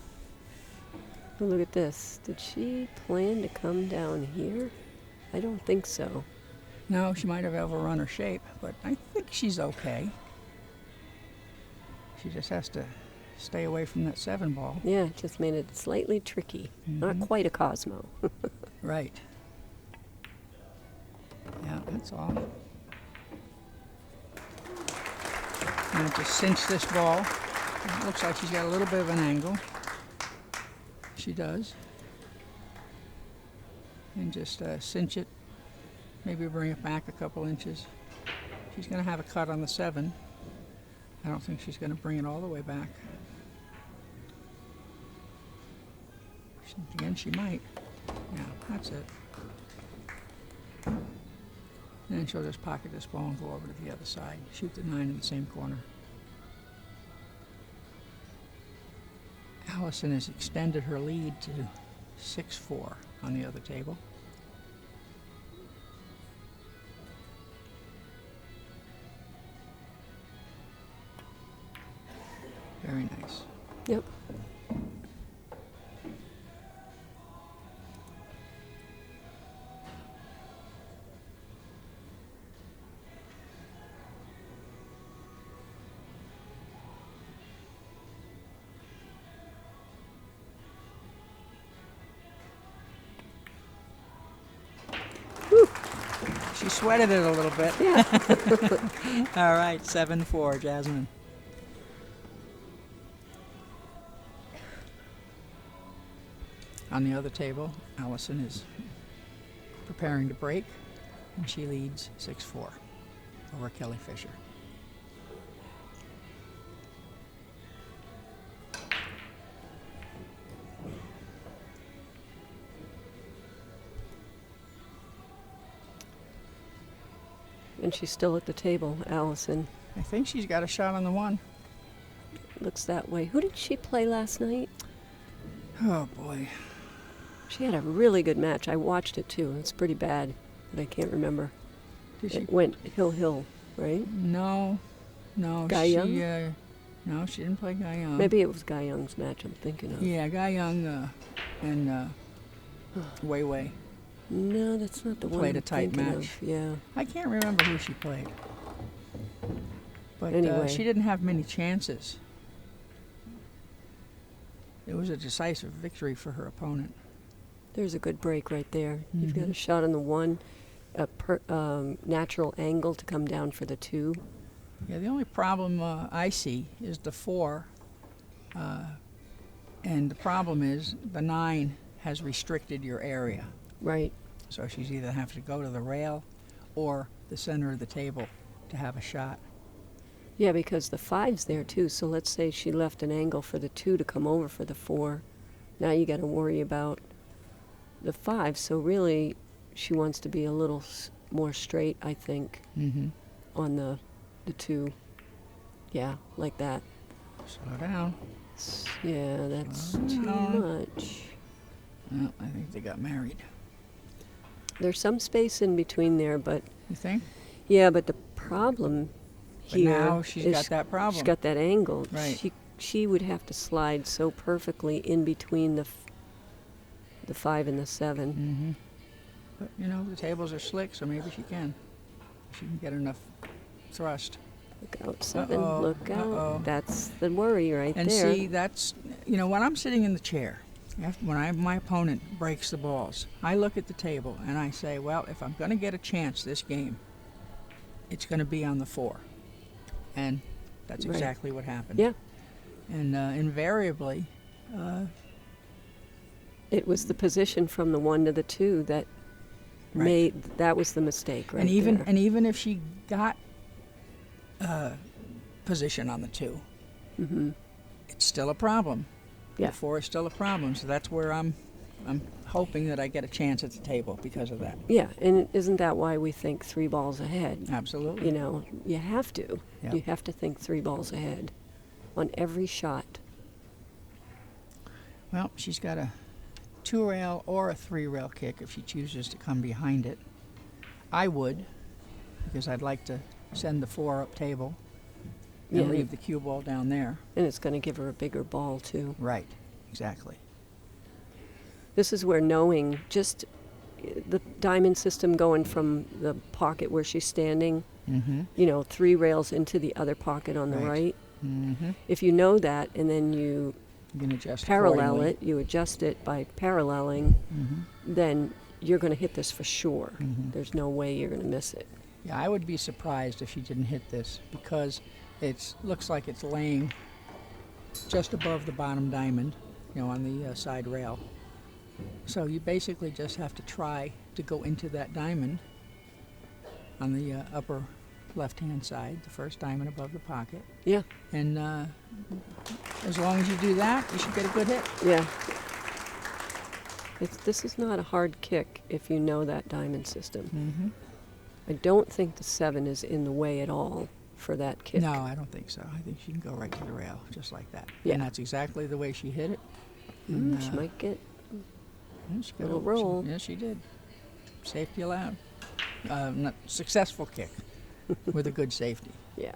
Well, look at this. Did she plan to come down here? I don't think so. No, she might have overrun her shape, but I think she's okay. She just has to stay away from that 7 ball. Yeah, it just made it slightly tricky. Mm-hmm. Not quite a Cosmo. Right. Yeah, that's all. Now to cinch this ball. It looks like she's got a little bit of an angle. She does. And just cinch it. Maybe bring it back a couple inches. She's going to have a cut on the 7. I don't think she's going to bring it all the way back. Again, she might. Yeah, that's it. And then she'll just pocket this ball and go over to the other side. Shoot the 9 in the same corner. Allison has extended her lead to 6-4 on the other table. Very nice. Yep. She sweated it a little bit. Yeah. All right, 7-4, Jasmin. On the other table, Allison is preparing to break, and she leads 6-4 over Kelly Fisher. And she's still at the table, Allison. I think she's got a shot on the 1. Looks that way. Who did she play last night? Oh, boy. She had a really good match. I watched it too. It's pretty bad, but I can't remember. Did she? It went hill, right? No. Guy Young? No, she didn't play Guy Young. Maybe it was Guy Young's match I'm thinking of. Yeah, Guy Young and Wei Wei. No, that's not the one Played I'm a tight thinking match. of. Yeah. I can't remember who she played. But Anyway. she didn't have many chances. It was a decisive victory for her opponent. There's a good break right there. You've got a Mhm. shot on the 1, a natural angle to come down for the 2. Yeah, the only problem I see is the 4. And the problem is the 9 has restricted your area. Right. So she's either have to go to the rail or the center of the table to have a shot. Yeah, because the 5's there too. So let's say she left an angle for the 2 to come over for the 4. Now you got to worry about the 5. So really, she wants to be a little more straight, I think, Mm-hmm. on the 2. Yeah, like that. Slow down. Yeah, that's too down. much. Well, I think they got married. There's some space in between there, but You think? yeah, but the problem But here now she's is got that problem. she's got that angle. Right. She would have to slide so perfectly in between the 5 and the 7. Mm-hmm. But, you know, the tables are slick, so maybe she can. She can get enough thrust. Look out, 7. Uh-oh, Look out. uh-oh. That's the worry right And there. see, that's, you know, when I'm sitting in the chair, when my opponent breaks the balls, I look at the table and I say, well, if I'm going to get a chance this game, it's going to be on the 4. And that's Right. exactly what happened. Yeah. And invariably, It was the position from the 1 to the 2 that Right. that was the mistake right and even there. and even if she got position on the 2, Mm-hmm. it's still a problem. Yeah. The 4 is still a problem, so that's where I'm hoping that I get a chance at the table because of that. Yeah, and isn't that why we think 3 balls ahead? Absolutely. You know, you have to. Yeah. You have to think 3 balls ahead on every shot. Well, she's got a 2-rail or a 3-rail kick if she chooses to come behind it. I would, because I'd like to send the 4 up table and Yeah. leave the cue ball down there. And it's going to give her a bigger ball, too. Right, exactly. This is where knowing just the diamond system going from the pocket where she's standing, Mm-hmm. you know, 3 rails into the other pocket on the Right. right. Mm-hmm. If you know that and then you You can adjust parallel accordingly. it, you adjust it by paralleling, Mm-hmm. then you're going to hit this for sure. Mhm. There's no way you're going to miss it. Yeah, I would be surprised if she didn't hit this because it looks like it's laying just above the bottom diamond, you know, on the side rail. So you basically just have to try to go into that diamond on the upper left-hand side, the first diamond above the pocket. Yeah, And as long as you do that, you should get a good hit. yeah. This is not a hard kick if you know that diamond system. Mm-hmm. I don't think the 7 is in the way at all for that kick. No, I don't think so. I think she can go right to the rail, just like that. Yeah. And that's exactly the way she hit it. She And, might get she a got little roll. Yes, she did. Safety allowed. Not successful kick with a good safety. yeah.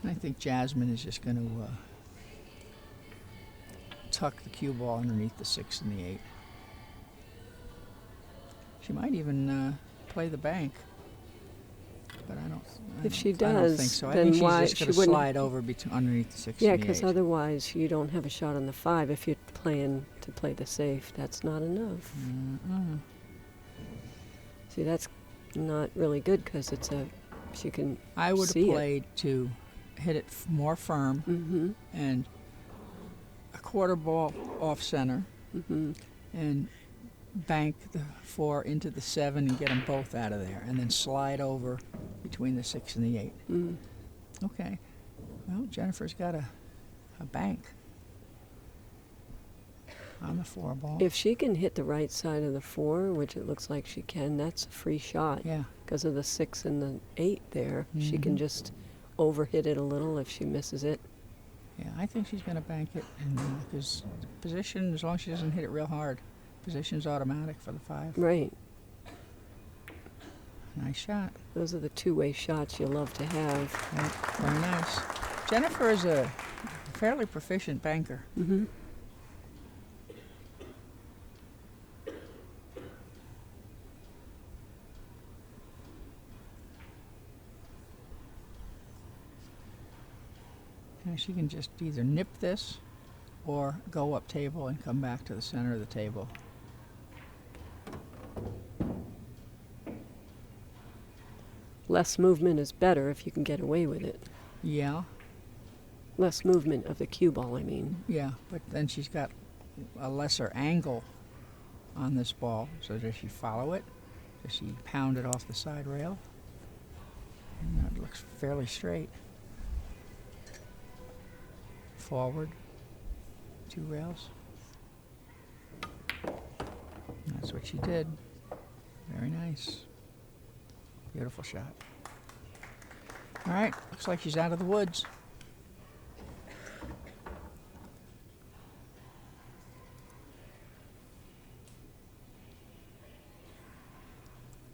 I think Jasmin is just going to tuck the cue ball underneath the 6 and the 8. She might even play the bank, but I don't. If she I don't does, think so. I then think she's why just going she to wouldn't- slide over underneath the 6 Yeah, and the 8. because otherwise you don't have a shot on the 5 if you're playing to play the safe. That's not enough. See, that's not really good because she can I would have see it. played to hit it more firm Mm-hmm. and a quarter ball off center Mm-hmm. and bank the 4 into the 7 and get them both out of there, and then slide over between the 6 and the 8. Mm. Okay. Well, Jennifer's got a bank on the 4 ball. If she can hit the right side of the 4, which it looks like she can, that's a free shot. Yeah. Because of the 6 and the 8 there. She can Mhm. just overhit it a little if she misses it. Yeah, I think she's going to bank it, because position, as long as she doesn't hit it real hard, position's automatic for the 5. Right. Nice shot. Those are the two-way shots you love to have. Right. Very nice. Jennifer is a fairly proficient banker. Mm-hmm. And she can just either nip this or go up table and come back to the center of the table. Less movement is better if you can get away with it. Yeah, Less movement of the cue ball, I mean. yeah, but then she's got a lesser angle on this ball. So does she follow it? Does she pound it off the side rail? And that looks fairly straight. Forward, 2 rails. That's what she did. Very nice. Beautiful shot. All right, looks like she's out of the woods.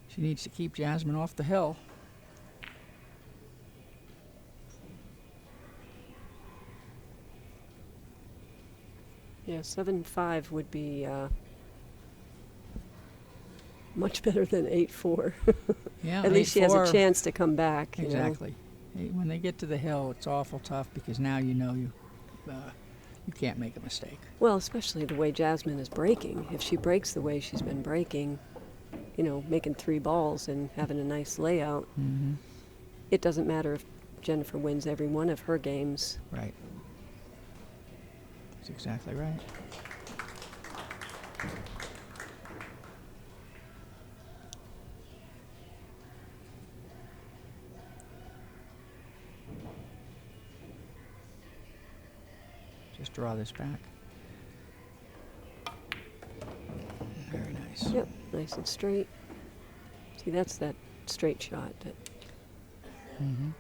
She needs to keep Jasmin off the hill. Yeah, 7-5 would be much better than 8-4. Yeah, At least she has a 8-4. chance to come back. You know? Exactly. When they get to the hill, it's awful tough because now you know you can't make a mistake. Well, especially the way Jasmin is breaking. If she breaks the way she's been breaking, you know, making 3 balls and having a nice layout, Mm-hmm. it doesn't matter if Jennifer wins every one of her games. Right. That's exactly right. Just draw this back. Very nice. Yep, nice and straight. See, that's that straight shot. That Mm-hmm.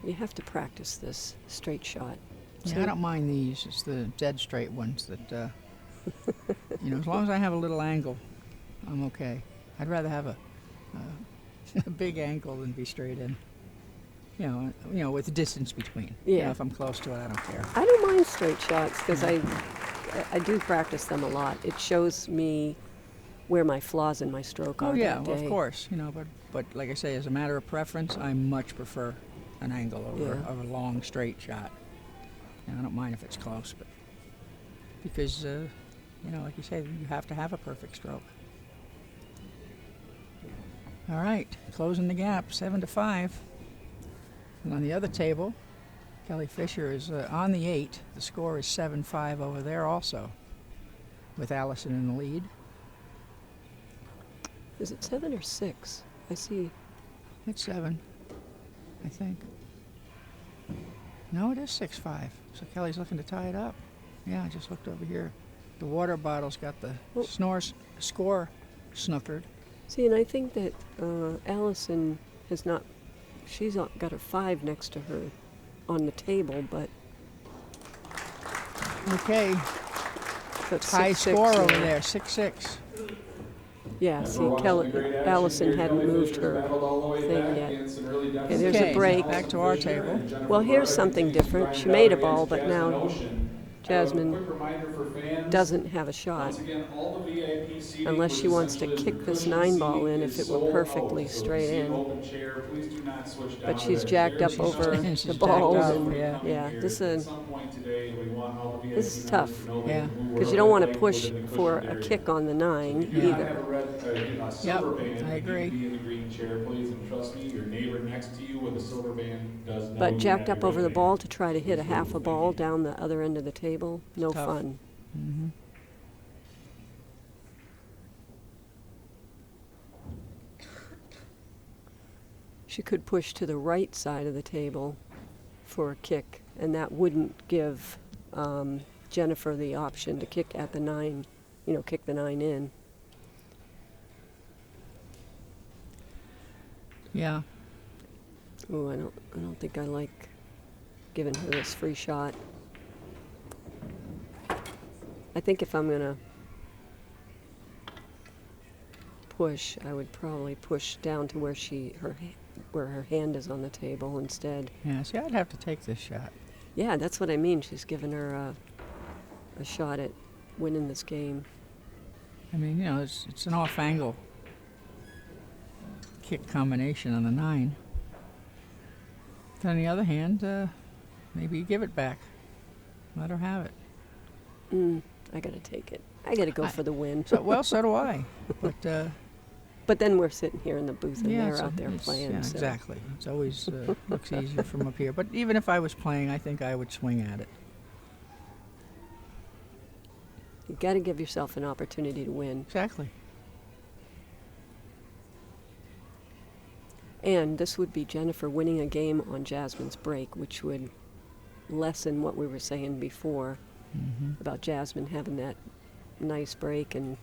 you have to practice this straight shot. Yeah, I don't mind these. It's the dead straight ones that, as long as I have a little angle, I'm okay. I'd rather have a big angle than be straight in. You know, with the distance between. You know, Yeah. if I'm close to it, I don't care. I don't mind straight shots because I do practice them a lot. It shows me where my flaws in my stroke are Oh yeah, that well, day. of course. But like I say, as a matter of preference, I much prefer an angle over Yeah. a long straight shot. I don't mind if it's close, but because like you say, you have to have a perfect stroke. All right, closing the gap, 7-5. And on the other table, Kelly Fisher is on the 8. The score is 7-5 over there also, with Allison in the lead. Is it 7 or 6? I see. It's 7, I think. No, it is 6-5. So Kelly's looking to tie it up. Yeah, I just looked over here. The water bottle's got the Oh. score snookered. See, and I think that Allison has not. She's got her 5 next to her on the table, but Okay, so it's high 6-6 score over now. there, 6-6. Yeah, And see, we're watching the great action Allison here. hadn't Kelly moved Fisher's her battled all the way thing back yet. against some early Okay, deficits. there's a Okay, break. back to our Fisher table. and Jennifer Well, here's Barretta something continues to different. grind She it made out a ball, against but Jasmin now Ouschan. Jasmin A quick reminder for fans, doesn't have a shot. once again, all the VIP seating Unless was she wants to essentially kick the this cushion 9 ball seat in is if it were sold perfectly out. So if straight you see an in. open chair, please do not switch down But to she's that jacked chair. up She's over She's the jacked balls, up, and yeah. yeah, this At is some point today, we want all the This is VIP tough. members to know they Yeah. can move because you wherever don't they want to like push within the for cushioned a area. kick on the 9 So if you do not either. have a silver band, I you need agree. to be in the green chair, please, and trust me, your neighbor next to you with a silver band does know But you jacked have up your over the red ball band. to try to hit a half a ball down the other end of the table, no Tough. fun. Mm-hmm. She could push to the right side of the table for a kick, and that wouldn't give Jennifer the option to kick at the 9, kick the 9 in. Yeah. Oh, I don't think I like giving her this free shot. I think if I'm gonna push, I would probably push down to where where her hand is on the table instead. Yeah, see, I'd have to take this shot. Yeah, that's what I mean. She's given her a shot at winning this game. I mean, it's an off-angle kick combination on the 9. But on the other hand, maybe you give it back. Let her have it. I gotta take it. I gotta go for the win. So do I. But But then we're sitting here in the booth and yeah, they're out there playing. Yeah, so. exactly. It's always looks easier from up here. But even if I was playing, I think I would swing at it. You gotta give yourself an opportunity to win. Exactly. And this would be Jennifer winning a game on Jasmine's break, which would lessen what we were saying before about Jasmine having that nice break. And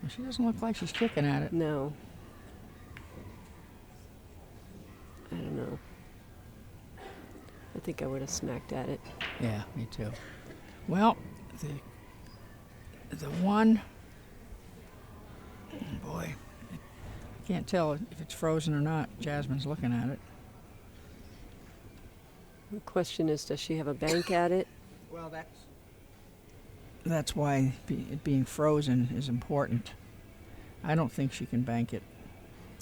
Well, she doesn't look like she's kicking at it. no, I don't know. I think I would have smacked at it. Yeah, me too. Well, the one, boy, I can't tell if it's frozen or not. Jasmine's looking at it. The question is, does she have a bank at it? Well, that's why it being frozen is important. I don't think she can bank it.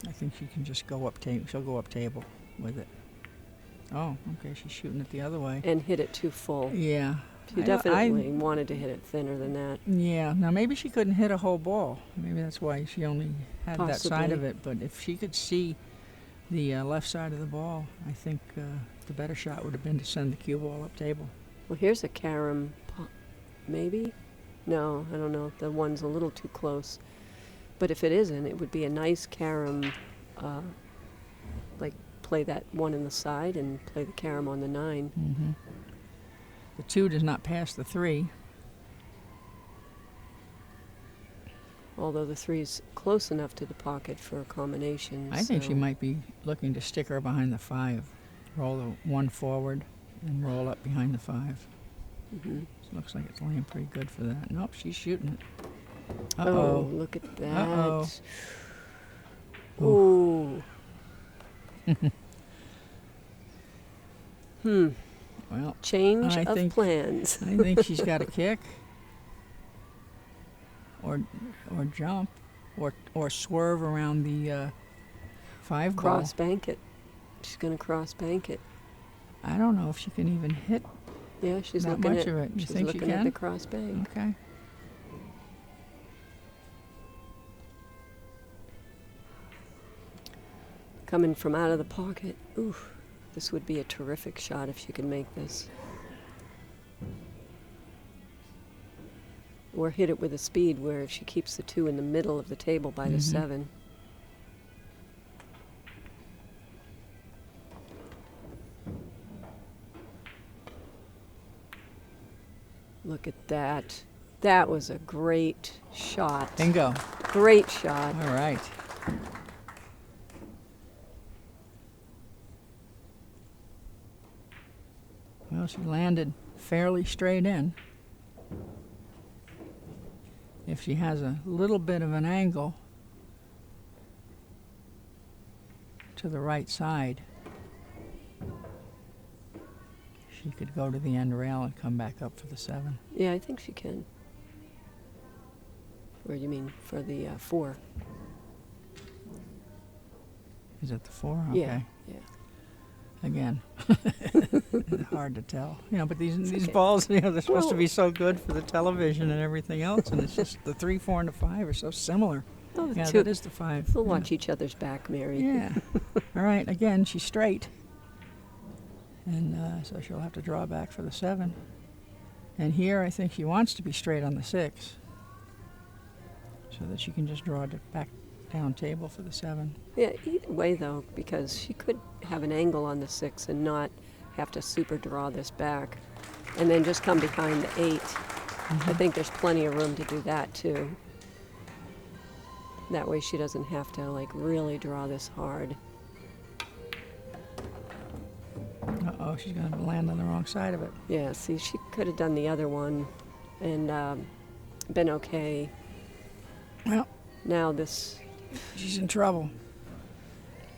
I think she can just go up table. She'll go up table with it. Oh, okay. She's shooting it the other way. And hit it too full. Yeah. She definitely wanted to hit it thinner than that. Yeah. Now maybe she couldn't hit a whole ball. Maybe that's why she only had that side of Possibly. it. But if she could see the left side of the ball, I think the better shot would have been to send the cue ball up table. Well, here's a carom, maybe? No, I don't know. The one's a little too close. But if it isn't, it would be a nice carom, like play that one in the side and play the carom on the 9. Mm-hmm. The 2 does not pass the 3. Although the 3's close enough to the pocket for a combination. I think she so- might be looking to stick her behind the 5. Roll the 1 forward and roll up behind the 5. Mhm. Looks like it's laying pretty good for that. Nope, she's shooting it. Oh, Uh-oh. look at that. Uh-oh. Ooh. Well, Change I of think- plans. I think she's got a kick. Or jump. Or swerve around the 5 ball. Cross bank it. She's going to cross bank it. I don't know if she can even hit. Yeah, she's Not looking much at of it. You she's think she looking at can? the cross bank. Okay. Coming from out of the pocket. Ooh, this would be a terrific shot if she could make this. Or hit it with a speed where if she keeps the 2 in the middle of the table by the 7. Look at that. That was a great shot. Bingo. Great shot. All right. Well, she landed fairly straight in. If she has a little bit of an angle to the right side, she could go to the end rail and come back up for the 7. Yeah, I think she can. Or you mean for the 4? Is it the 4? Okay. Yeah. Again, hard to tell. But these okay. balls, they're supposed to Well- be so good for the television and everything else, and it's just the 3, 4, and the 5 are so similar. Oh, Yeah, two- that is the 5. We'll yeah. watch each other's back, Mary. Yeah. All right. Again, she's straight, and so she'll have to draw back for the 7. And here, I think she wants to be straight on the 6, so that she can just draw it back down table for the 7. Yeah, either way, though, because she could have an angle on the 6 and not have to super draw this back and then just come behind the 8. I think there's plenty of room to do that, too. That way she doesn't have to, like, really draw this hard. Uh-oh, she's going to land on the wrong side of it. Yeah, see, she could have done the other one and been okay. Well, Now this, she's in trouble.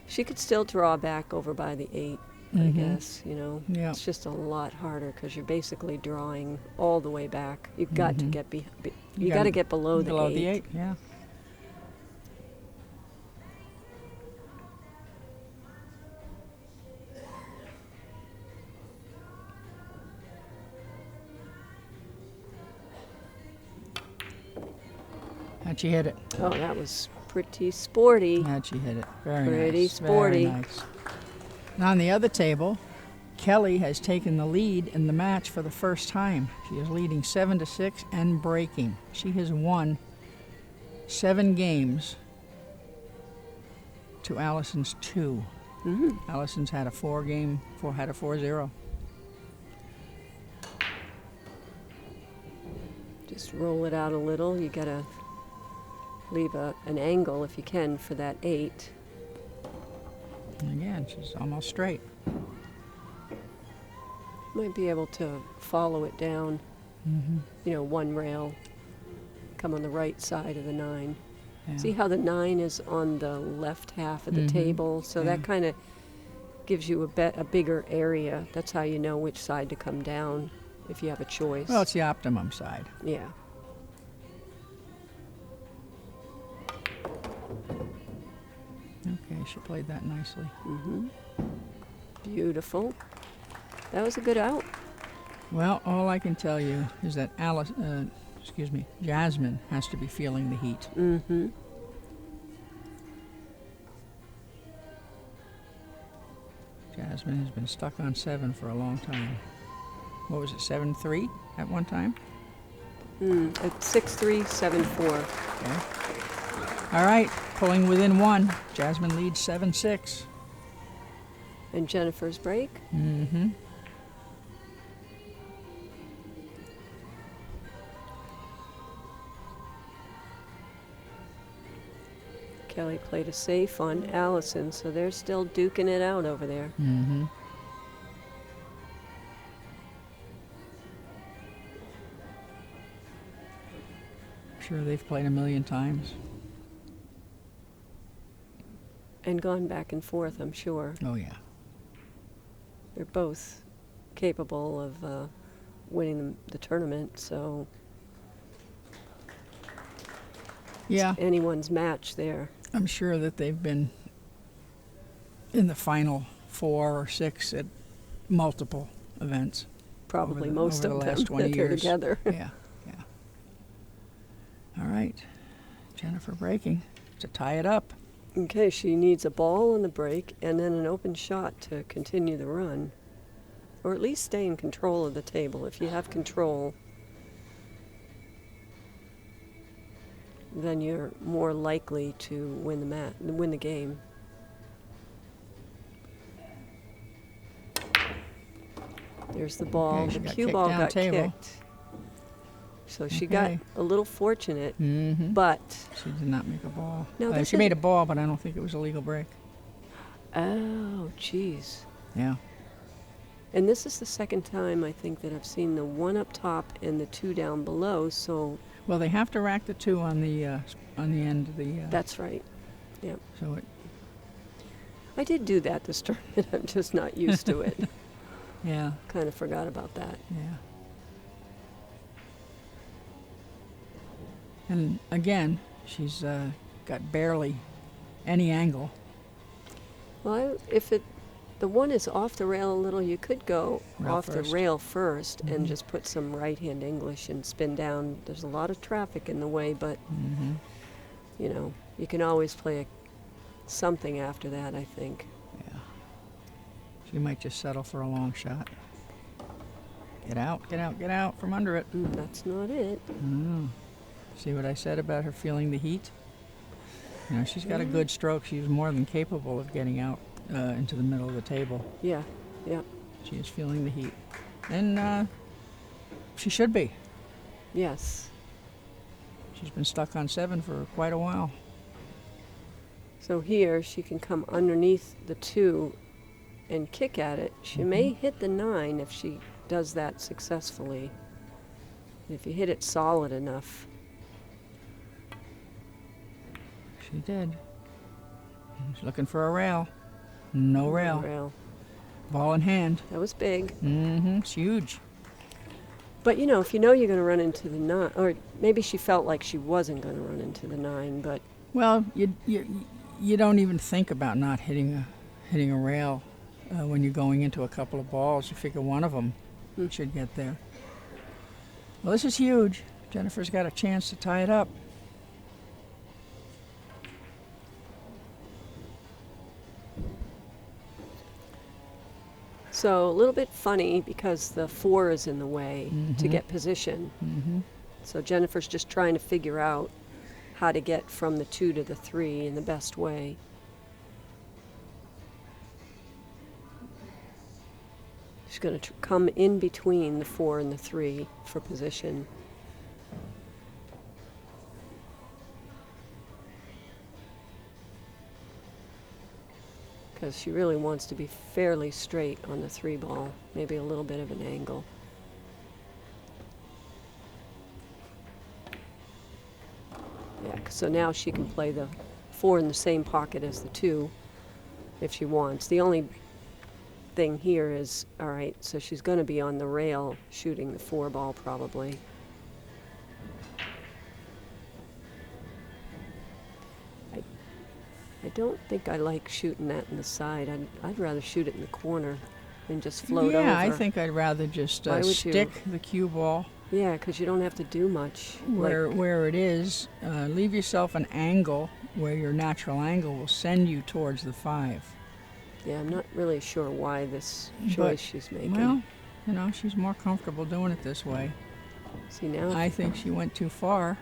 she could still draw back over by the 8, I Mhm. guess, Yeah. It's just a lot harder because you're basically drawing all the way back. You've got to Mhm. get you You got to gotta- get below the 8. the 8, yeah. How'd she hit it? Oh, that was pretty sporty. How'd she hit it? Very Pretty nice. sporty. Very nice. Now on the other table, Kelly has taken the lead in the match for the first time. She is leading 7-6 and breaking. She has won 7 games to Allison's 2. Allison's had a 4-0. Just roll it out a little. You got to leave an angle if you can for that 8. And again, she's almost straight. Might be able to follow it down, Mm-hmm. one rail, come on the right side of the 9. Yeah. See how the 9 is on the left half of the Mhm. table? So that Yeah. kind of gives you a bigger area. That's how you know which side to come down if you have a choice. Well, it's the optimum side. Yeah. Okay, she played that nicely. Beautiful. That was a good out. Well, all I can tell you is that Jasmine has to be feeling the heat. Mm-hmm. Jasmine has been stuck on 7 for a long time. What was it, 7-3 at one time? At 6-3, 7-4. Okay. All right, pulling within 1. Jasmine leads 7-6. And Jennifer's break. Mm-hmm. Kelly played a safe on Allison, so they're still duking it out over there. Mm-hmm. Sure, they've played a million times. And gone back and forth, I'm sure. Oh, yeah. They're both capable of winning the tournament, so Yeah, anyone's match there. I'm sure that they've been in the final 4 or 6 at multiple events. Probably the- most over of the them last 20 that they're years. together. Yeah, yeah. All right. Jennifer breaking to tie it up. Okay, she needs a ball on the break and then an open shot to continue the run. Or at least stay in control of the table. If you have control, then you're more likely to win the game. There's the ball. Okay, she The got cue kicked ball down got table. kicked. So she got Okay. a little fortunate, Mm-hmm. but She did not make a ball. No, this she made a is- ball, but I don't think it was a legal break. oh, jeez. Yeah. And this is the second time I think that I've seen the one up top and the two down below. So Well, they have to rack the two on the end of the. that's right. So it. I did do that this tournament. I'm just not used to it. Yeah. Kind of forgot about that. Yeah. And again, she's got barely any angle. Well, the one is off the rail a little, you could go Rail off first. the rail 1st Mhm. and just put some right-hand English and spin down. There's a lot of traffic in the way, but Mm-hmm. you know, you can always play something after that, I think. Yeah. She might just settle for a long shot. Get out, get out, get out from under it. That's not it. Oh. See what I said about her feeling the heat? You know, she's got a good stroke. She's more than capable of getting out into the middle of the table. Yeah, yeah, She is feeling the heat. And she should be. yes. She's been stuck on 7 for quite a while. So here she can come underneath the 2 and kick at it. She may hit the 9 if she does that successfully. If you hit it solid enough. She did. She's looking for a rail. No rail. Rail. Ball in hand. That was big. Mm-hmm. It's huge. But you know, if you know you're going to run into the 9, or maybe she felt like she wasn't going to run into the 9, but Well, you don't even think about not hitting a rail when you're going into a couple of balls. You figure one of them should get there. Well, this is huge. Jennifer's got a chance to tie it up. so a little bit funny because the 4 is in the way to get position. Mm-hmm. So Jennifer's just trying to figure out how to get from the 2 to the 3 in the best way. She's going to come in between the 4 and the 3 for position. Because she really wants to be fairly straight on the 3 ball, maybe a little bit of an angle. Yeah, so now she can play the 4 in the same pocket as the 2 if she wants. The only thing here is, all right, so she's going to be on the rail shooting the 4 ball probably. I don't think I like shooting that in the side. I'd rather shoot it in the corner and just float over. Yeah, I think I'd rather just Why would you? stick the cue ball Yeah, because you don't have to do much. where it is. Leave yourself an angle where your natural angle will send you towards the 5. Yeah, I'm not really sure why this But, choice she's making. Well, you know, she's more comfortable doing it this way. See now, I think she went too far.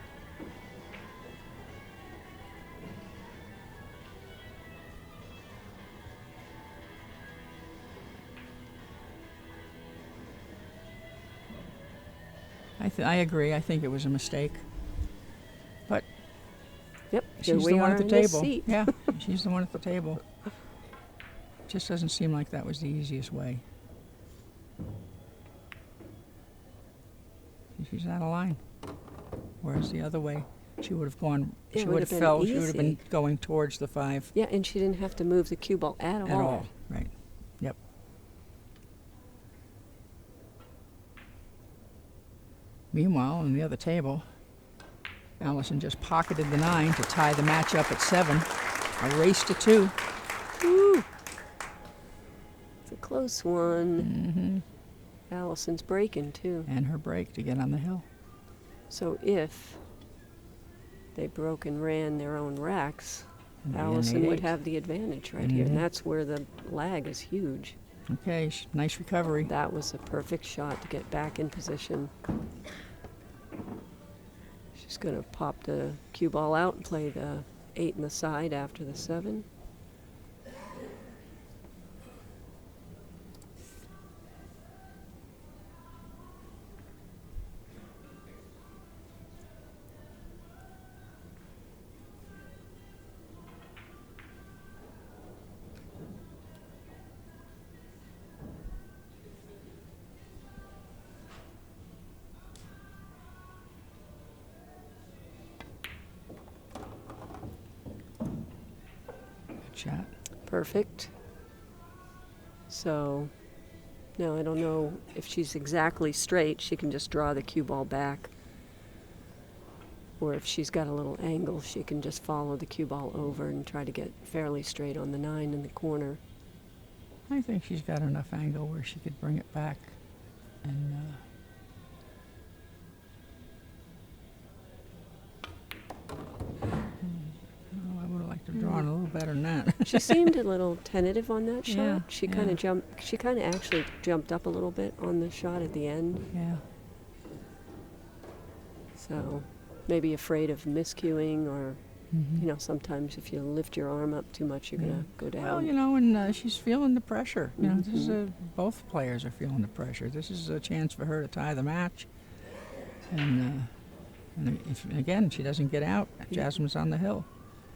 I agree. I think it was a mistake. But yep, here she's we the one are at the in this table. seat. Yeah, she's the one at the table. Just doesn't seem like that was the easiest way. She's out of line. Whereas the other way, she would have gone. Yeah, it She would would have have been fell. She would have been easy. going towards the 5 Yeah, and she didn't have to move the cue ball at all. at all. Right. Yep. Meanwhile, on the other table, Allison just pocketed the 9 to tie the match up at 7. A race to 2. Woo! It's a close one. Allison's breaking too. And her break to get on the hill. So if they broke and ran their own racks, And the Allison would N88. have the advantage right here, Mhm. and that's where the lag is huge. Okay, nice recovery. That was a perfect shot to get back in position. She's going to pop the cue ball out and play the 8 in the side after the 7. shot. Perfect. So, now I don't know if she's exactly straight. She can just draw the cue ball back. Or if she's got a little angle, she can just follow the cue ball over and try to get fairly straight on the 9 in the corner. I think she's got enough angle where she could bring it back and I would have liked to draw it a little better than that. She seemed a little tentative on that shot. Yeah, She yeah. kind of actually jumped up a little bit on the shot at the end. Yeah. So maybe afraid of miscuing, or Mhm. you know, sometimes if you lift your arm up too much, you're gonna go down. Well, you know, and she's feeling the pressure. You know, this is Mhm. both players are feeling the pressure. This is a chance for her to tie the match. And if, again, she doesn't get out, Jasmine's on the hill.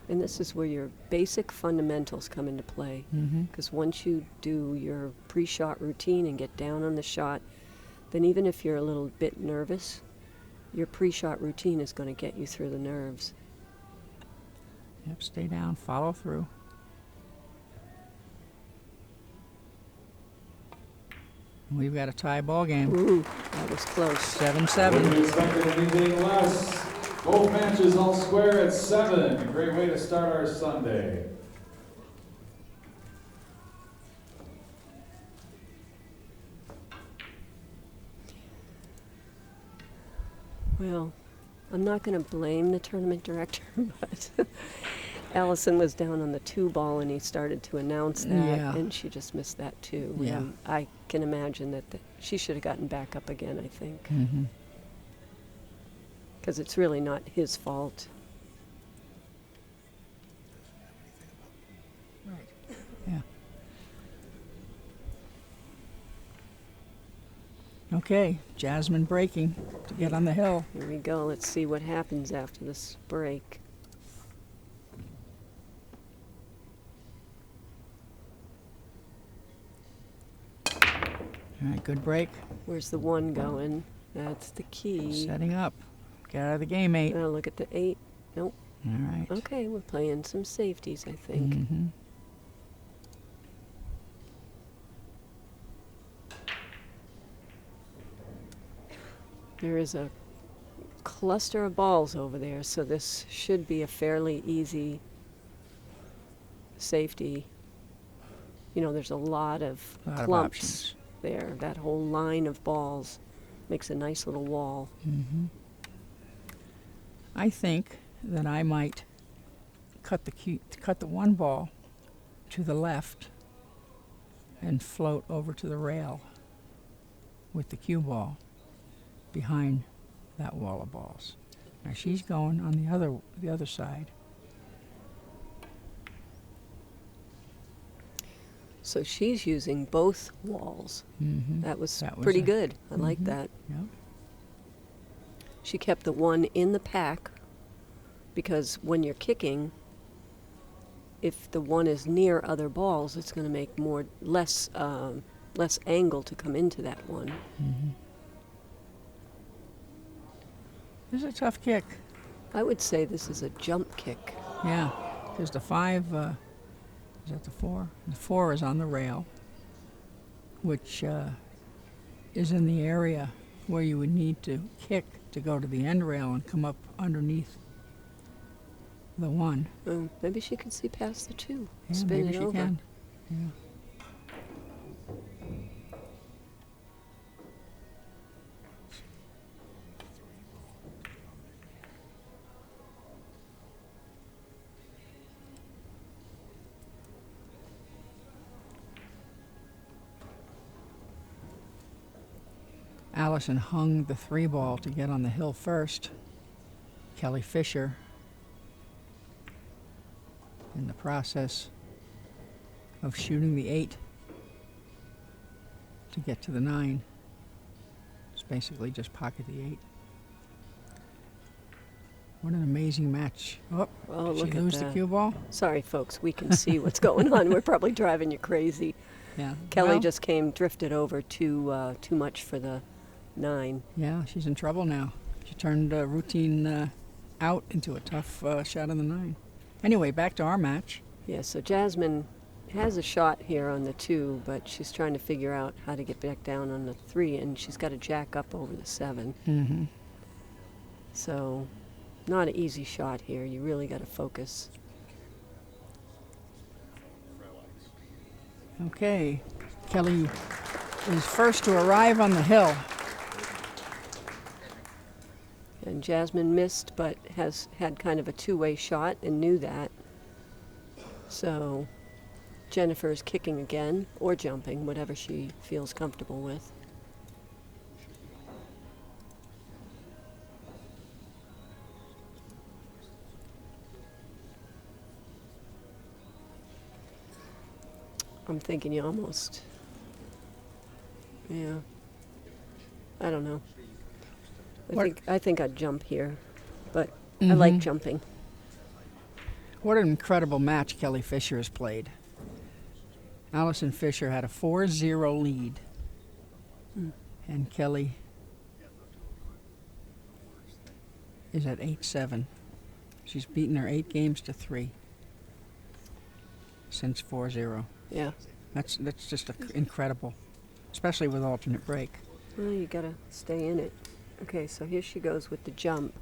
And this is where your basic fundamentals come into play. Mm-hmm. Because once you do your pre-shot routine and get down on the shot, then even if you're a little bit nervous, your pre-shot routine is going to get you through the nerves. Yep, stay down, follow through. We've got a tie ball game. Ooh, that was close. 7-7. Wouldn't expect anything less. Both matches all square at 7. Great way to start our Sunday. Well, I'm not going to blame the tournament director, but Allison was down on the 2 ball and he started to announce that, Yeah. and she just missed that too. Yeah. And I can imagine that she should have gotten back up again, I think, Mm-hmm. because it's really not his fault. Right. Yeah. Okay, Jasmine breaking to get on the hill. Here we go. Let's see what happens after this break. All right, good break. Where's the 1 going? That's the key. Setting up. Get out of the game, 8. Now look at the 8. Nope. All right. Okay, we're playing some safeties, I think. Mm-hmm. There is a cluster of balls over there, so this should be a fairly easy safety. You know, there's a lot of A lot of clumps options. there. That whole line of balls makes a nice little wall. Mm-hmm. I think that I might cut the 1 ball to the left and float over to the rail with the cue ball behind that wall of balls. Now she's going on the other side. So she's using both walls. Mm-hmm. That was That was pretty a- good. I like Mhm. that. Yep. She kept the 1 in the pack, because when you're kicking, if the 1 is near other balls, it's going to make less angle to come into that 1. Mm-hmm. This is a tough kick. I would say this is a jump kick. Yeah, because the 5, is that the 4? The 4 is on the rail, which is in the area where you would need to kick to go to the end rail and come up underneath the 1. Maybe she can see past the 2. Yeah, Spin maybe it she over. can. Yeah. Allison hung the 3 ball to get on the hill first. Kelly Fisher, in the process of shooting the 8 to get to the 9. It's basically just pocket the 8. What an amazing match. Oh, Oh, did she look at lose the that. cue ball? Sorry, folks. We can see what's going on. We're probably driving you crazy. Yeah. Kelly Well, just drifted over too much for the 9. Yeah, she's in trouble now. She turned routine out into a tough shot on the 9. Anyway, back to our match. Yeah, so Jasmine has a shot here on the 2, but she's trying to figure out how to get back down on the 3, and she's got to jack up over the 7. Mm-hmm. So, not an easy shot here. You really got to focus. Okay. Kelly is first to arrive on the hill. And Jasmine missed, but has had kind of a two-way shot and knew that. So Jennifer is kicking again, or jumping, whatever she feels comfortable with. I'm thinking you almost, yeah, I don't know. I think I'd jump here, but I like jumping. What an incredible match Kelly Fisher has played. Allison Fisher had a 4-0 lead, and Kelly is at 8-7. She's beaten her 8 games to 3 since 4-0. Yeah. That's just incredible, especially with alternate break. Well, you gotta stay in it. Okay, so here she goes with the jump.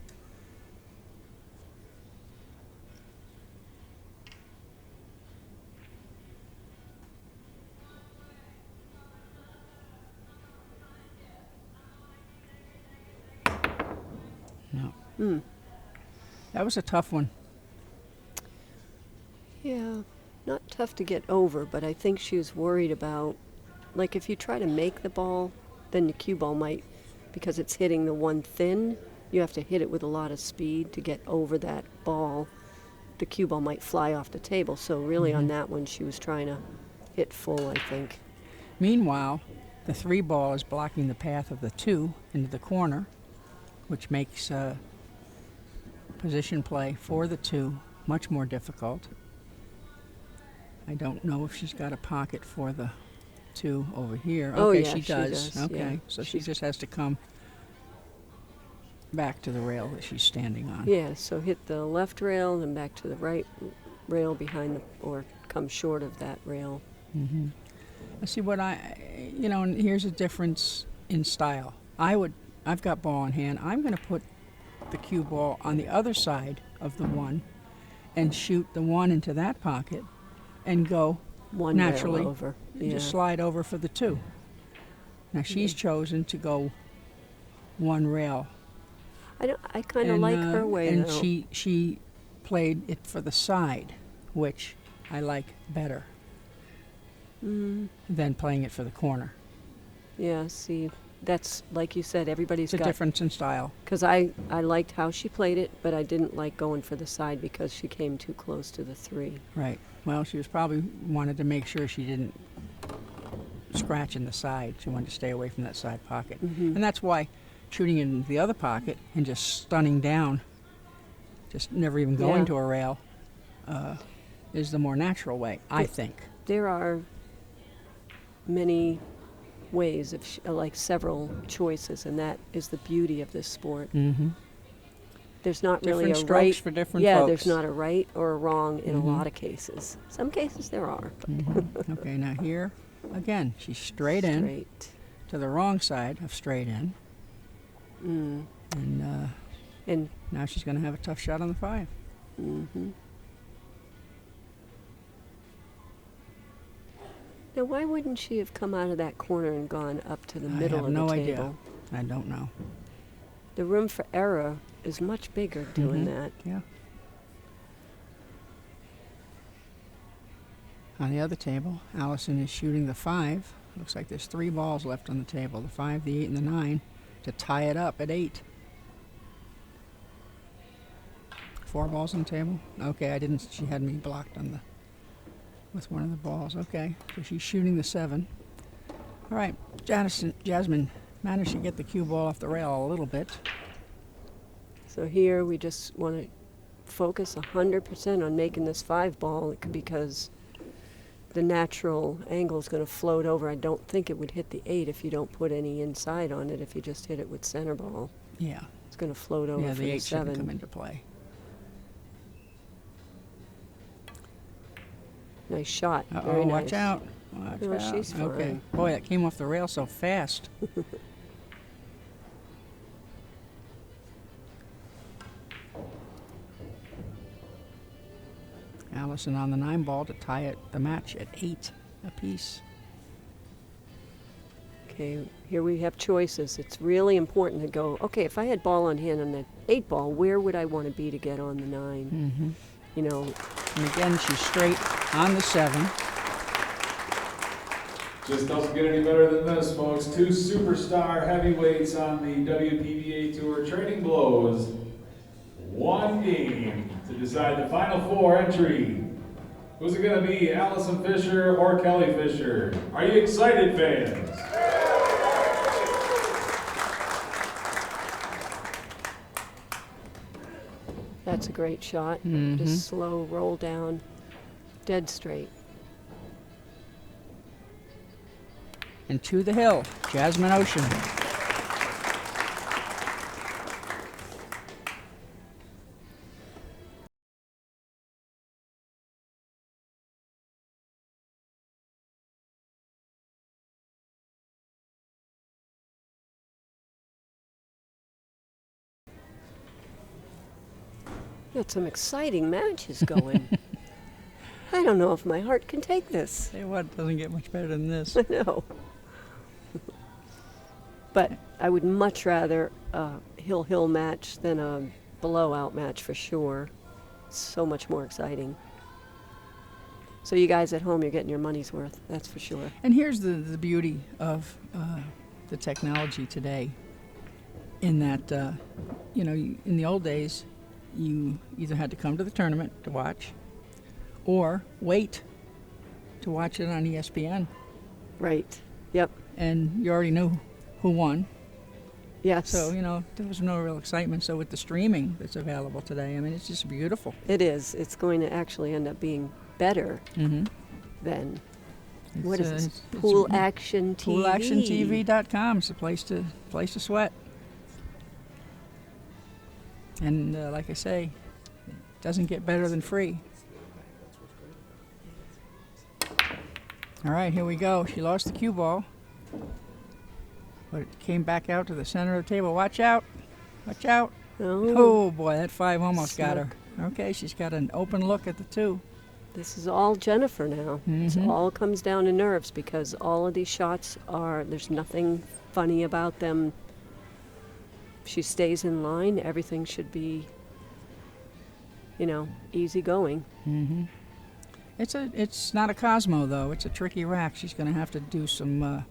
No. That was a tough one. Yeah, not tough to get over, but I think she was worried about, like, if you try to make the ball, then the cue ball might, because it's hitting the one thin, you have to hit it with a lot of speed to get over that ball. The cue ball might fly off the table, so really on that one she was trying to hit full, I think. Meanwhile, the 3 ball is blocking the path of the 2 into the corner, which makes position play for the 2 much more difficult. I don't know if she's got a pocket for the 2 over here. Oh, okay, yeah, she does. Okay, yeah. so she just has to come back to the rail that she's standing on. Yeah, so hit the left rail, then back to the right rail behind the, or come short of that rail. Let's see what and here's a difference in style. I've got ball in hand. I'm going to put the cue ball on the other side of the 1 and shoot the 1 into that pocket and go One naturally rail over. Yeah. just slide over for the 2. Now she's chosen to go 1 rail. I kind of like her way, and though. she played it for the side, which I like better than playing it for the corner. Yeah, see, that's, like you said, everybody's It's a got... difference in style. Because I liked how she played it, but I didn't like going for the side because she came too close to the 3. Right. Well, she was probably wanted to make sure she didn't scratch in the side. She wanted to stay away from that side pocket. And that's why shooting in the other pocket and just stunning down, just never even going to a rail, is the more natural way, I think. There are many ways of like several choices, and that is the beauty of this sport. There's not really Different a strokes right for different yeah folks. there's not a right or a wrong in a lot of cases. Some cases there are, but Okay, now here, again, she's straight in straight. to the wrong side of straight in. And And now she's going to have a tough shot on the 5. now why wouldn't she have come out of that corner and gone up to the middle I have of no the idea. table? I don't know. The room for error is much bigger doing that. Yeah. On the other table, Allison is shooting the 5. Looks like there's 3 balls left on the table, the 5, the 8, and the 9, to tie it up at 8. 4 balls on the table? Okay, she had me blocked on with one of the balls. Okay, so she's shooting the 7. All right, Jasmine managed to get the cue ball off the rail a little bit. So here we just want to focus 100% on making this 5 ball because the natural angle is going to float over. I don't think it would hit the 8 if you don't put any inside on it. If you just hit it with center ball, Yeah. it's going to float over Yeah, for the the 8 shouldn't 7. come into play. Nice shot. Uh-oh, Very nice. watch out. Watch Oh, out. she's Okay. fine. Boy, that came off the rail so fast. Allison on the 9 ball to tie it the match at 8 apiece. Okay, here we have choices. It's really important to go, okay, if I had ball on hand on the 8 ball, where would I want to be to get on the 9? Mm-hmm. You know, And again, she's straight on the 7. Just doesn't get any better than this, folks. 2 superstar heavyweights on the WPBA Tour trading blows. 1 game to decide the final 4 entry. Who's it going to be, Allison Fisher or Kelly Fisher? Are you excited, fans? that's a great shot. Mm-hmm. Just slow roll down, dead straight. And to the hill, Jasmin Ouschan. Got some exciting matches going. I don't know if my heart can take this. Say what, doesn't get much better than this. I know. But I would much rather a hill-hill match than a blowout match for sure. So much more exciting. So you guys at home, you're getting your money's worth, that's for sure. And here's the beauty of the technology today, in that, you know, in the old days, you either had to come to the tournament to watch or wait to watch it on ESPN. Right. Yep. And you already knew who won. Yes. So, you know, there was no real excitement. So with the streaming that's available today, I mean, it's just beautiful. It is. It's going to actually end up being better Mm-hmm. than, what is this? It's Pool Action TV. PoolActionTV.com is the place to sweat. And like I say, it doesn't get better than free. All right, here we go. She lost the cue ball, but it came back out to the center of the table. Watch out. Watch out. Oh, Oh, boy, that 5 almost got her. Snuck. Okay, she's got an open look at the 2. this is all Jennifer now. It Mhm. all comes down to nerves because all of these shots there's nothing funny about them. If she stays in line, everything should be, you know, easy going. Mm-hmm. It's not a Cosmo though. It's a tricky rack. She's going to have to do some.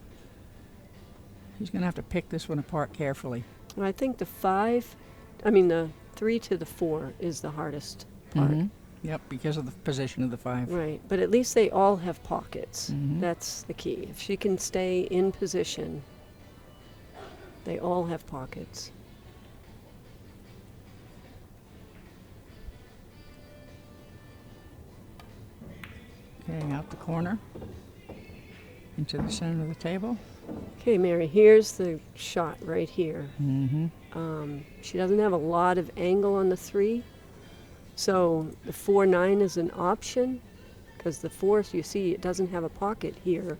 She's going to have to pick this one apart carefully. And I think the 3 to the 4 is the hardest part. Mhm. Yep, because of the position of the 5. Right, but at least they all have pockets. Mhm. That's the key. If she can stay in position, they all have pockets. Okay, out the corner into the center of the table. Okay, Mary, here's the shot right here. Mm-hmm. She doesn't have a lot of angle on the 3, so the 4-9 is an option because the 4, you see, it doesn't have a pocket here.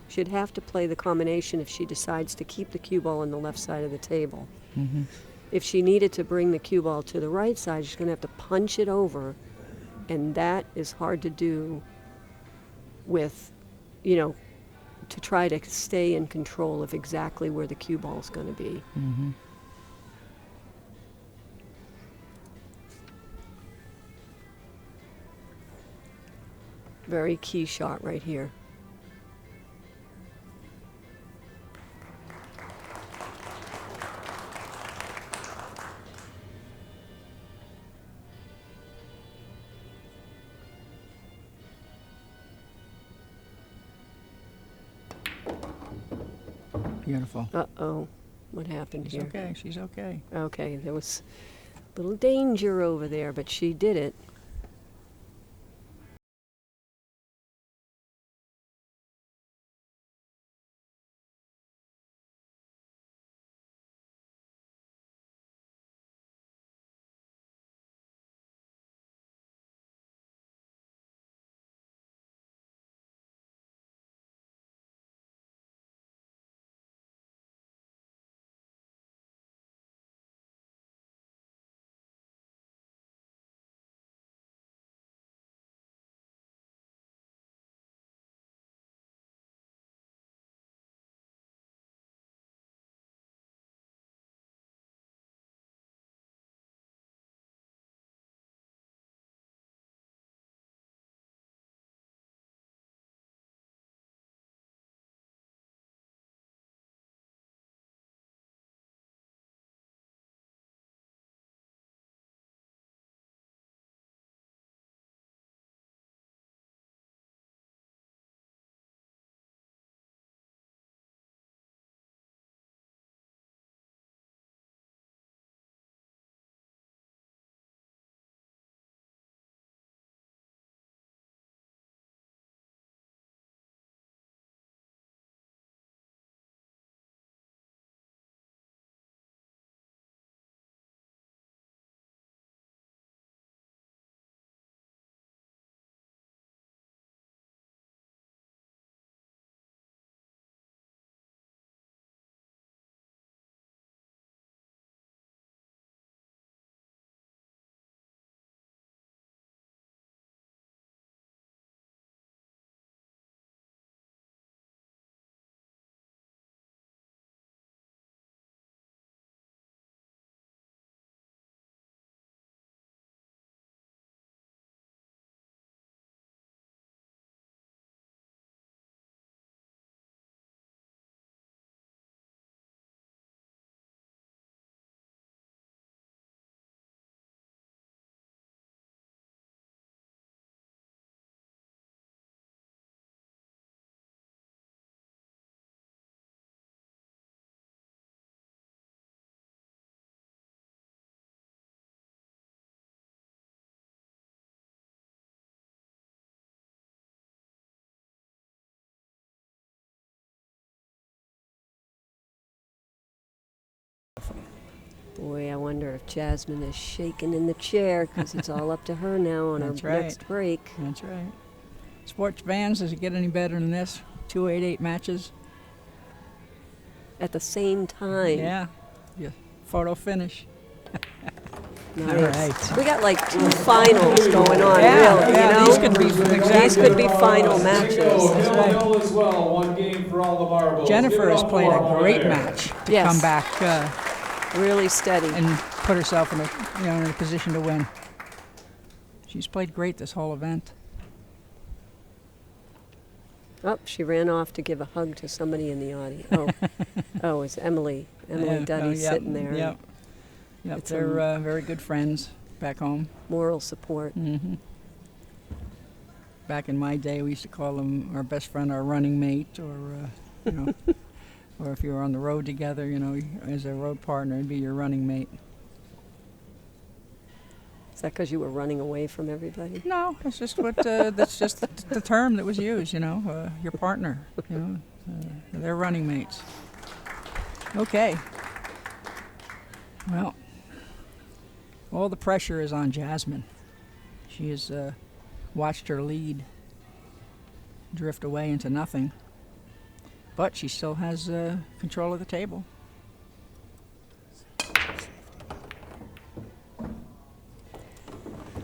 She'd have to play the combination if she decides to keep the cue ball on the left side of the table. Mm-hmm. If she needed to bring the cue ball to the right side, she's going to have to punch it over, and that is hard to do with, you know, to try to stay in control of exactly where the cue ball is going to be. Mm-hmm. Very key shot right here. Beautiful. Uh-oh. What happened She's here? okay. She's okay. Okay, there was a little danger over there, but she did it. Boy, I wonder if Jasmine is shaking in the chair because it's all up to her now on That's her right. next break. That's right. Sports fans, does it get any better than this? 2-8-8 matches. At the same time. Yeah. Photo finish. Nice. All right. We got like 2 finals going on, Yeah, really, yeah, you know? these could be exactly. These could be final matches. Kelly Noll as well, 1 game for all the marbles. Jennifer has Give it up played for a her over great there. match to Yes. come back Really steady. and put herself in a position to win. She's played great this whole event. Oh, she ran off to give a hug to somebody in the audience. Oh, it's Emily. Emily Yeah, Duddy yep, sitting there. Yep. Yep. It's They're very good friends back home. Moral support. Hmm. Back in my day, we used to call them our best friend, our running mate, or or if you were on the road together, as a road partner, it'd be your running mate. Is that because you were running away from everybody? No, that's just what that's just the term that was used. Your partner. They're running mates. Okay. Well, all the pressure is on Jasmin. She has watched her lead drift away into nothing, but she still has control of the table.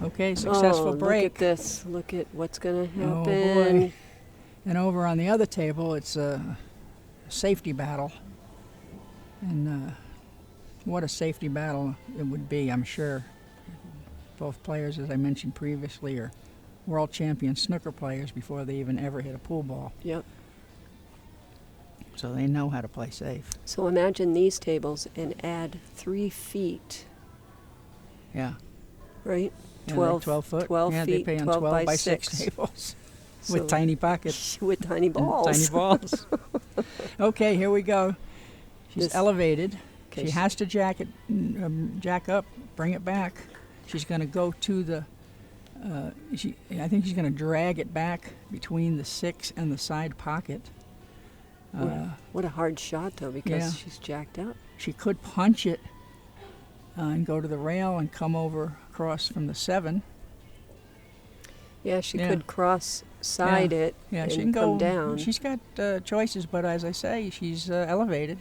Okay, successful break. Look at this. Look at what's going to Oh, happen. boy. And over on the other table, it's a safety battle. And what a safety battle it would be, I'm sure. Both players, as I mentioned previously, are world champion snooker players before they even ever hit a pool ball. Yep. So they know how to play safe. So imagine these tables and add 3 feet, Yeah. right? Yeah, 12, 12 foot. 12 yeah, feet, they play on 12 12 by 6. 6 tables So- with tiny pockets. With tiny and balls. Tiny balls. Okay, here we go. She's This- elevated. Okay, She has to jack up, bring it back. She's going to go to the. I think she's going to drag it back between the 6 and the side pocket. What a hard shot, though, because Yeah. she's jacked up. She could punch it and go to the rail and come over across from the 7. Yeah, she Yeah. could cross-side it Yeah, and she can come go down. She's got choices, but as I say, she's elevated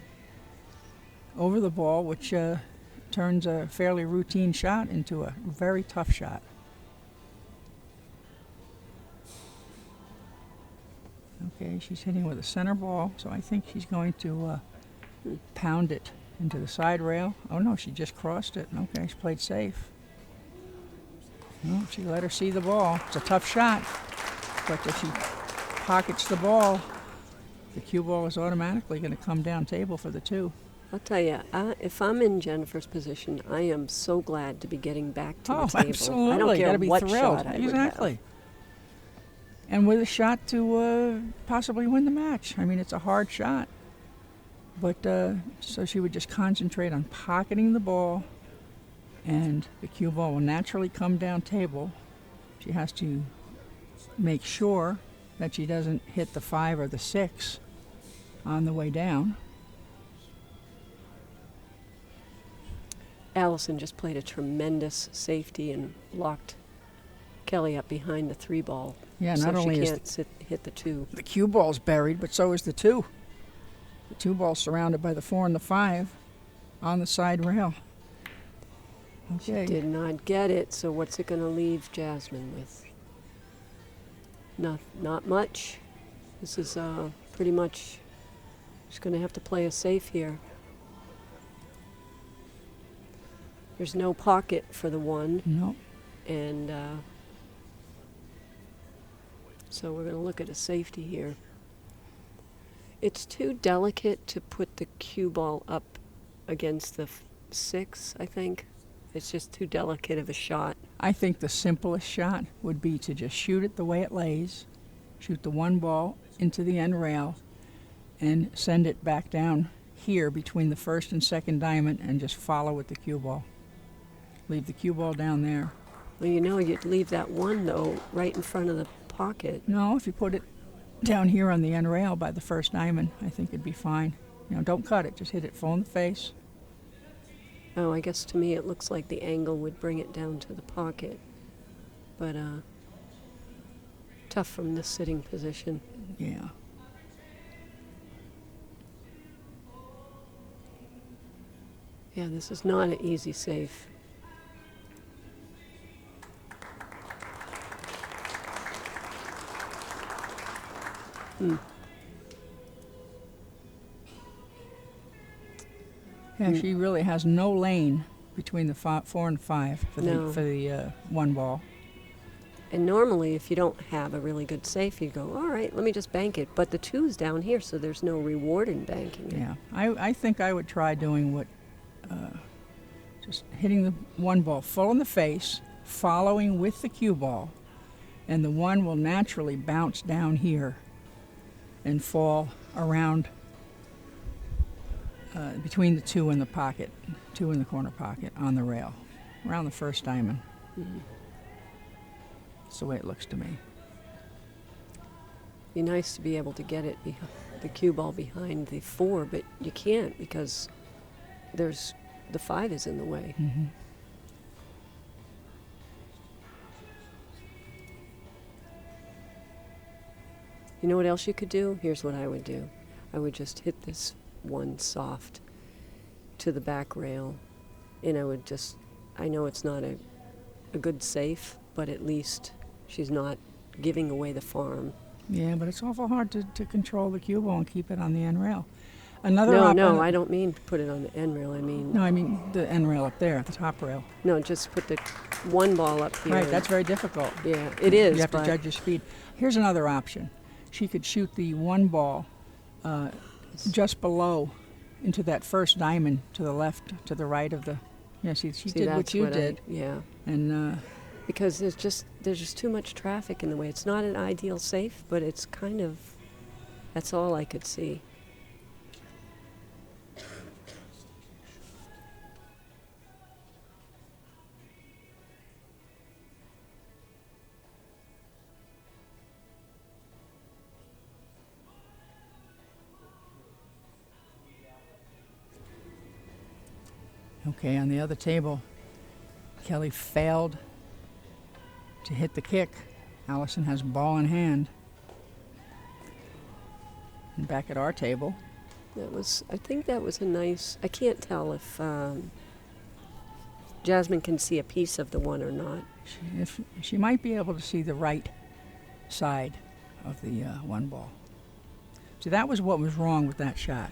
over the ball, which turns a fairly routine shot into a very tough shot. Okay, she's hitting with a center ball, so I think she's going to pound it into the side rail. Oh no, she just crossed it. Okay, she played safe. No, she let her see the ball. It's a tough shot, but if she pockets the ball, the cue ball is automatically going to come down table for the 2. I'll tell you, if I'm in Jennifer's position, I am so glad to be getting back to Oh, the table. absolutely. I don't care Gotta be what thrilled. shot I Exactly. would have. And with a shot to possibly win the match. I mean, it's a hard shot. But so she would just concentrate on pocketing the ball, and the cue ball will naturally come down table. She has to make sure that she doesn't hit the 5 or the 6 on the way down. Allison just played a tremendous safety and locked Kelly up behind the 3 ball. Yeah, so not only she is can't hit the 2. the cue ball's buried, but so is the 2. The 2 ball's surrounded by the 4 and the 5 on the side rail. Okay. Did not get it, so what's it going to leave Jasmin with? Not much. This is pretty much, she's going to have to play it safe here. There's no pocket for the 1, No. and so we're going to look at a safety here. It's too delicate to put the cue ball up against the 6, I think. It's just too delicate of a shot. I think the simplest shot would be to just shoot it the way it lays, shoot the 1 ball into the end rail, and send it back down here between the 1st and 2nd diamond and just follow with the cue ball. Leave the cue ball down there. Well, you'd leave that 1, though, right in front of the pocket. No, if you put it down here on the end rail by the 1st diamond, I think it'd be fine. Don't cut it, just hit it full in the face. Oh, I guess to me it looks like the angle would bring it down to the pocket. But tough from this sitting position. Yeah. Yeah, this is not an easy safe. Yeah, she really has no lane between the 4 and 5 for No. the one ball. And normally, if you don't have a really good safe, you go, all right, let me just bank it. But the 2's down here, so there's no reward in banking it. Yeah, I think I would try doing what, just hitting the one ball full in the face, following with the cue ball, and the one will naturally bounce down here and fall around between the 2 and the pocket, 2 in the corner pocket on the rail, around the first diamond. Mm-hmm. That's the way it looks to me. Be nice to be able to get it, the cue ball behind the 4, but you can't because there's the 5 is in the way. Mm-hmm. You know what else you could do? Here's what I would do. I would just hit this one soft to the back rail, and I would just, I know it's not a good safe, but at least she's not giving away the farm. Yeah, but it's awful hard to control the cue ball and keep it on the end rail. Another No, I don't mean to put it on the end rail. I mean, No, I mean the end rail up there, the top rail. no, just put the one ball up here. Right, that's very difficult. Yeah, it is. You have to but judge your speed. Here's another option. She could shoot the one ball just below into that first diamond to the left, to the right of the. Yeah, she See, did what that's you did, yeah, and because there's just too much traffic in the way. It's not an ideal safe, but it's kind of, that's all I could see. okay, on the other table, Kelly failed to hit the kick. Allison has ball in hand. And back at our table, I think that was a nice, I can't tell if Jasmine can see a piece of the one or not. she might be able to see the right side of the one ball. So that was what was wrong with that shot.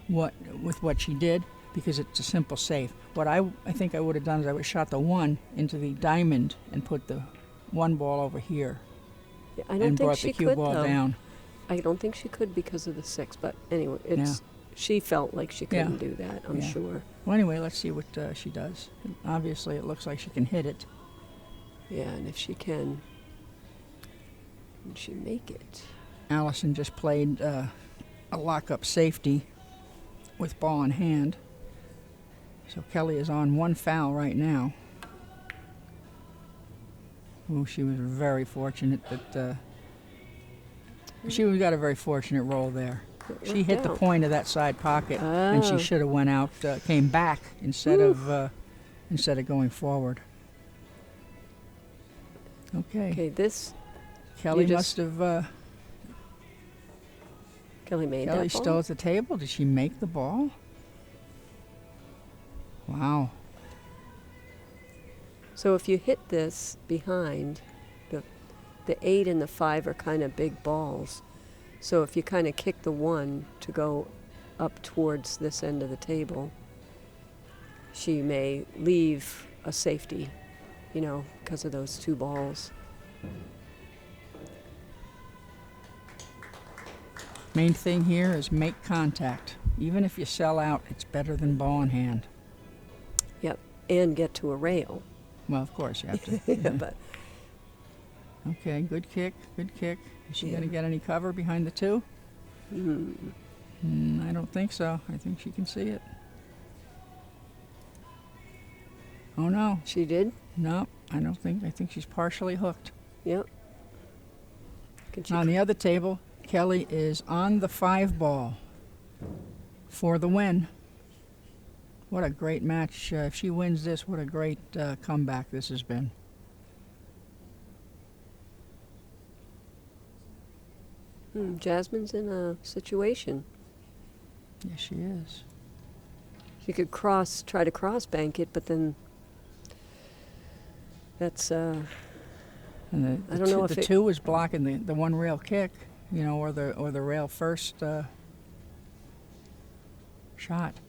With what she did, because it's a simple save. What I think I would have done is I would have shot the 1 into the diamond and put the one ball over here Yeah, I don't and think brought she the cue could, ball though. down. I don't think she could because of the 6, but anyway, she felt like she couldn't do that, I'm Yeah. sure. Well, anyway, let's see what she does. Obviously, it looks like she can hit it. Yeah, and if she can she make it? Allison just played a lock-up safety with ball in hand. So Kelly is on 1 foul right now. Oh, she was very fortunate that she got a very fortunate roll there. She hit the point of that side pocket, and she should have went out, came back instead of going forward. Okay. Okay, this Kelly must have. Kelly made Kelly's that ball? still at the table. Did she make the ball? Wow. So if you hit this behind, the 8 and the 5 are kind of big balls. So if you kind of kick the 1 to go up towards this end of the table, she may leave a safety, because of those 2 balls. Main thing here is make contact. Even if you sell out, it's better than ball in hand. Yep, and get to a rail. Well, of course you have to. Yeah, but Okay, good kick, good kick. Is she Yeah. going to get any cover behind the 2? I don't think so. I think she can see it. Oh, no. she did? No, I don't think. I think she's partially hooked. Yep. Can she On the other table, Kelly is on the 5 ball for the win. What a great match. If she wins this, what a great comeback this has been. Jasmine's in a situation. Yes, she is. She could try to cross bank it, but then that's, And I don't know if the it- 2 was blocking the one rail kick, or the rail first shot.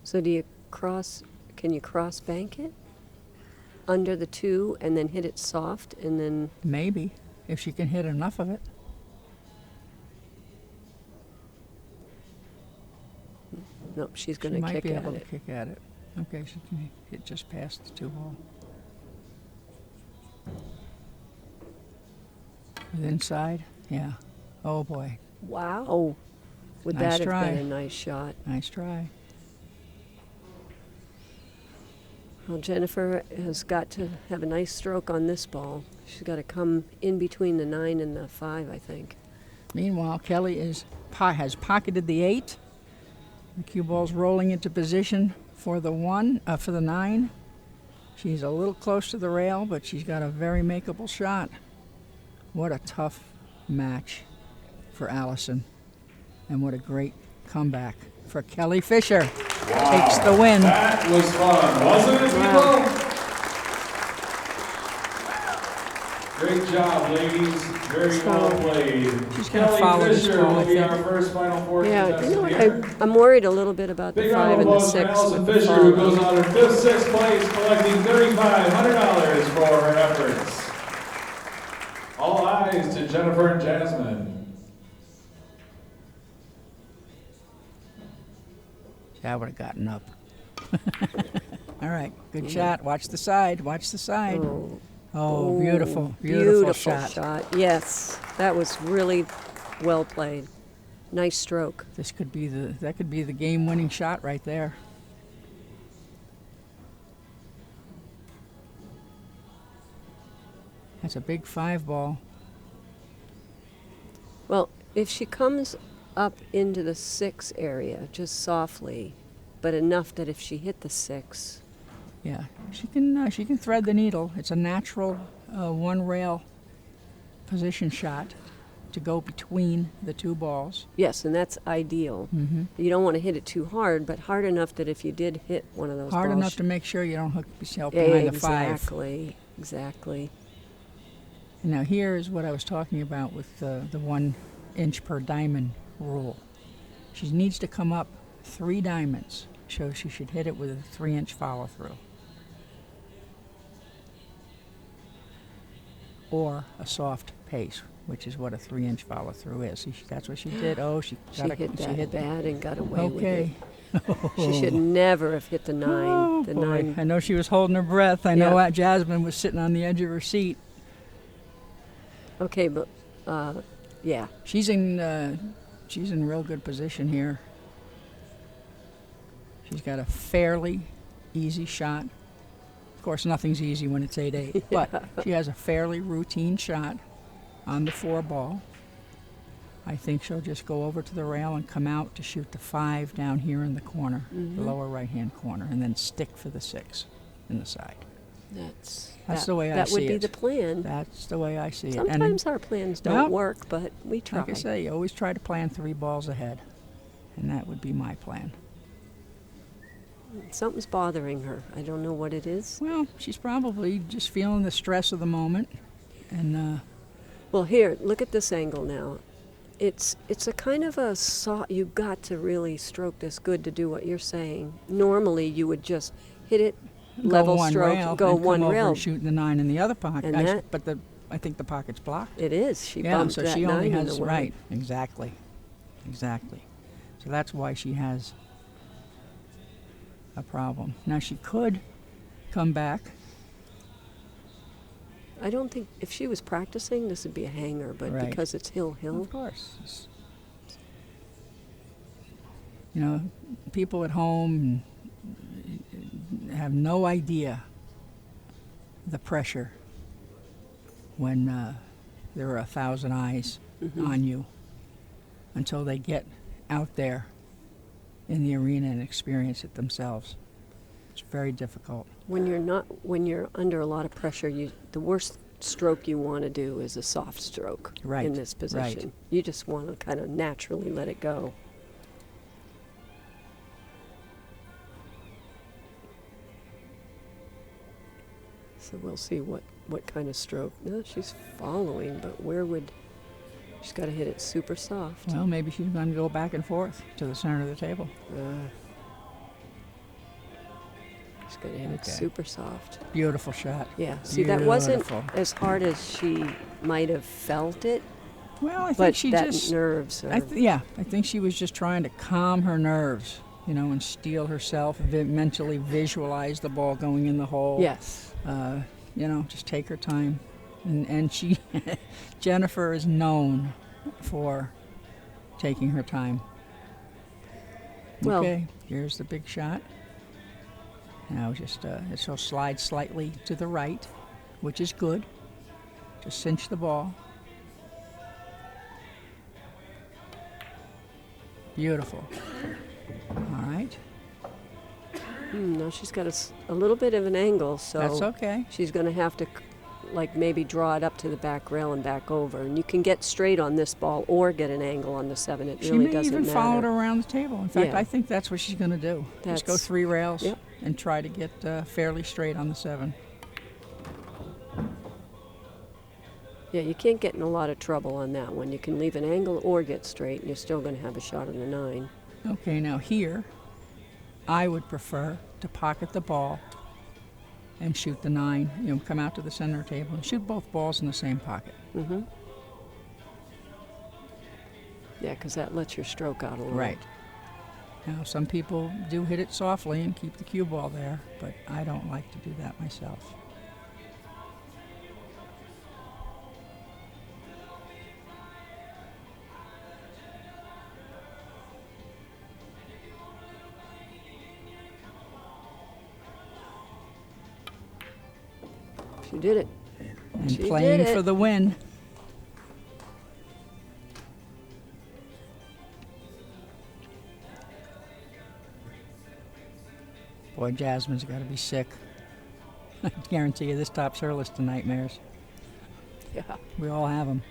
so can you cross bank it? Under the 2 and then hit it soft and then, Maybe, if she can hit enough of it. nope, she's She going to might kick be at able it. to kick at it. Okay, she can hit just past the 2 ball. With inside? Yeah. Oh boy. Wow. Would Nice that try. have been a nice shot? Nice try. Well, Jennifer has got to have a nice stroke on this ball. She's got to come in between the 9 and the 5, I think. Meanwhile, Kelly has pocketed the 8. The cue ball's rolling into position for the 9. She's a little close to the rail, but she's got a very makeable shot. What a tough match for Allison. And what a great comeback for Kelly Fisher. Wow. Takes the win. That was fun, wasn't it, people? Great job, ladies. Very well played. She's gonna follow Kelly this Fisher ball, I will be think. our first Final Four Yeah, contestant you know what? here. I'm worried a little bit about the Big 5 round of and the applause for 6 Allison with the Fisher, who fall. goes on her 5th, 6th place, collecting $3,500 for her efforts. All eyes to Jennifer and Jasmine. I would have gotten up. All right, good shot. Watch the side. Watch the side. Oh, beautiful, beautiful shot. Yes, that was really well played. Nice stroke. That could be the game-winning shot right there. That's a big 5 ball. Well, if she comes up into the 6 area, just softly, but enough that if she hit the 6, Yeah, she can thread the needle. It's a natural one rail position shot to go between the 2 balls. yes, and that's ideal. Mm-hmm. You don't want to hit it too hard, but hard enough that if you did hit one of those Hard balls, enough to make sure you don't hook yourself yeah, behind the 5. exactly. And now here is what I was talking about with the 1 inch per diamond rule. She needs to come up 3 diamonds, so she should hit it with a 3-inch follow-through. Or a soft pace, which is what a 3-inch follow-through is. That's what she did. Oh, she She hit that bad and got away Okay. with it. She should never have hit the 9. Oh, the boy. 9. I know she was holding her breath. I know Yeah. Jasmine was sitting on the edge of her seat. Okay, but yeah. She's in real good position here. She's got a fairly easy shot. Of course, nothing's easy when it's 8-8, but she has a fairly routine shot on the 4 ball. I think she'll just go over to the rail and come out to shoot the 5 down here in the corner, the lower right-hand corner, and then stick for the 6 in the side. That's the way I That see would be it. the plan. That's the way I see it. Sometimes our plans don't Well, work, but we try. Like I say, you always try to plan 3 balls ahead, and that would be my plan. Something's bothering her. I don't know what it is. Well, she's probably just feeling the stress of the moment, and Well, here, look at this angle now. It's a kind of a you've got to really stroke this good to do what you're saying. Normally, you would just hit it, level go one stroke, rail, go and one come over rail. and shoot the 9 in the other pocket. And But I think the pocket's blocked. It is. She Yeah, bumped so that she 9 only in has the way. right, exactly. So that's why she has a problem. Now she could come back. I don't think if she was practicing, this would be a hanger, but Right. because it's hill, Of course. People at home have no idea the pressure when there are 1,000 eyes on you until they get out there in the arena and experience it themselves. It's very difficult. When you're under a lot of pressure, the worst stroke you want to do is a soft stroke Right, in this position. right. You just want to kind of naturally let it go. So we'll see what kind of stroke. No, she's following, but she's got to hit it super soft. Well, maybe she's going to go back and forth to the center of the table. She's got to hit it Okay. super soft. Beautiful shot. Yeah, see, that wasn't Beautiful. as hard as she might have felt it, Well, I think but she that just. nerves are... I think she was just trying to calm her nerves, and steel herself, mentally visualize the ball going in the hole. Yes. Just take her time. And she, Jennifer is known for taking her time. Well- Okay, here's the big shot. Now she'll slide slightly to the right, which is good. Just cinch the ball. Beautiful. All right. No, she's got a little bit of an angle, so That's okay. she's going to have to maybe draw it up to the back rail and back over. And you can get straight on this ball or get an angle on the 7. It She really may doesn't even matter. follow it around the table. In fact, Yeah. I think that's what she's going to do. Just go That's- 3 rails Yep. and try to get fairly straight on the 7. Yeah, you can't get in a lot of trouble on that one. You can leave an angle or get straight, and you're still going to have a shot on the 9. Okay, now here, I would prefer to pocket the ball and shoot the 9. Come out to the center table and shoot both balls in the same pocket. Mm-hmm. Yeah, because that lets your stroke out a little. Right. Now, some people do hit it softly and keep the cue ball there, but I don't like to do that myself. She did it. And She playing did it. for the win. Boy, Jasmine's got to be sick. I guarantee you this tops her list of nightmares. Yeah. We all have them.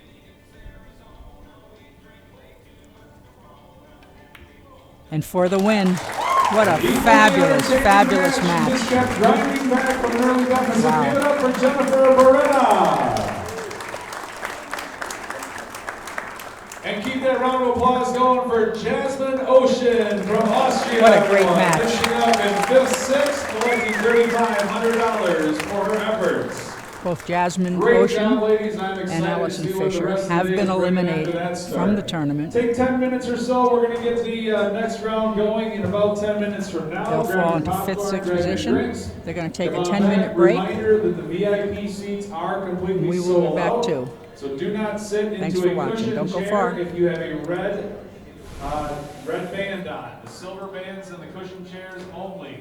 And for the win. What a fabulous, fabulous Just match. kept driving back from an early deficit. Wow. Give it up for Jennifer Barretta. And keep that round of applause going for Jasmin Ouschan from Austria. What a great match. Finishing up in 5th, 6th, collecting $3,500 for her efforts. Both Jasmin Great job, Ouschan ladies. I'm excited and to Allison see what the Fisher rest of the have day been is bringing after eliminated that start. from the tournament. Take 10 minutes or so. We're going to get the next round going in about 10 minutes from now. They'll Grab fall your into popcorn, 5th, 6th grab your position. drinks. They're going to take a Come on 10-minute back. break. Reminder that the VIP seats are completely We will sold be back out. too. So do not sit Thanks into for a watching. cushioned Don't go chair far. if you have a red band on. The silver bands and the cushion chairs only.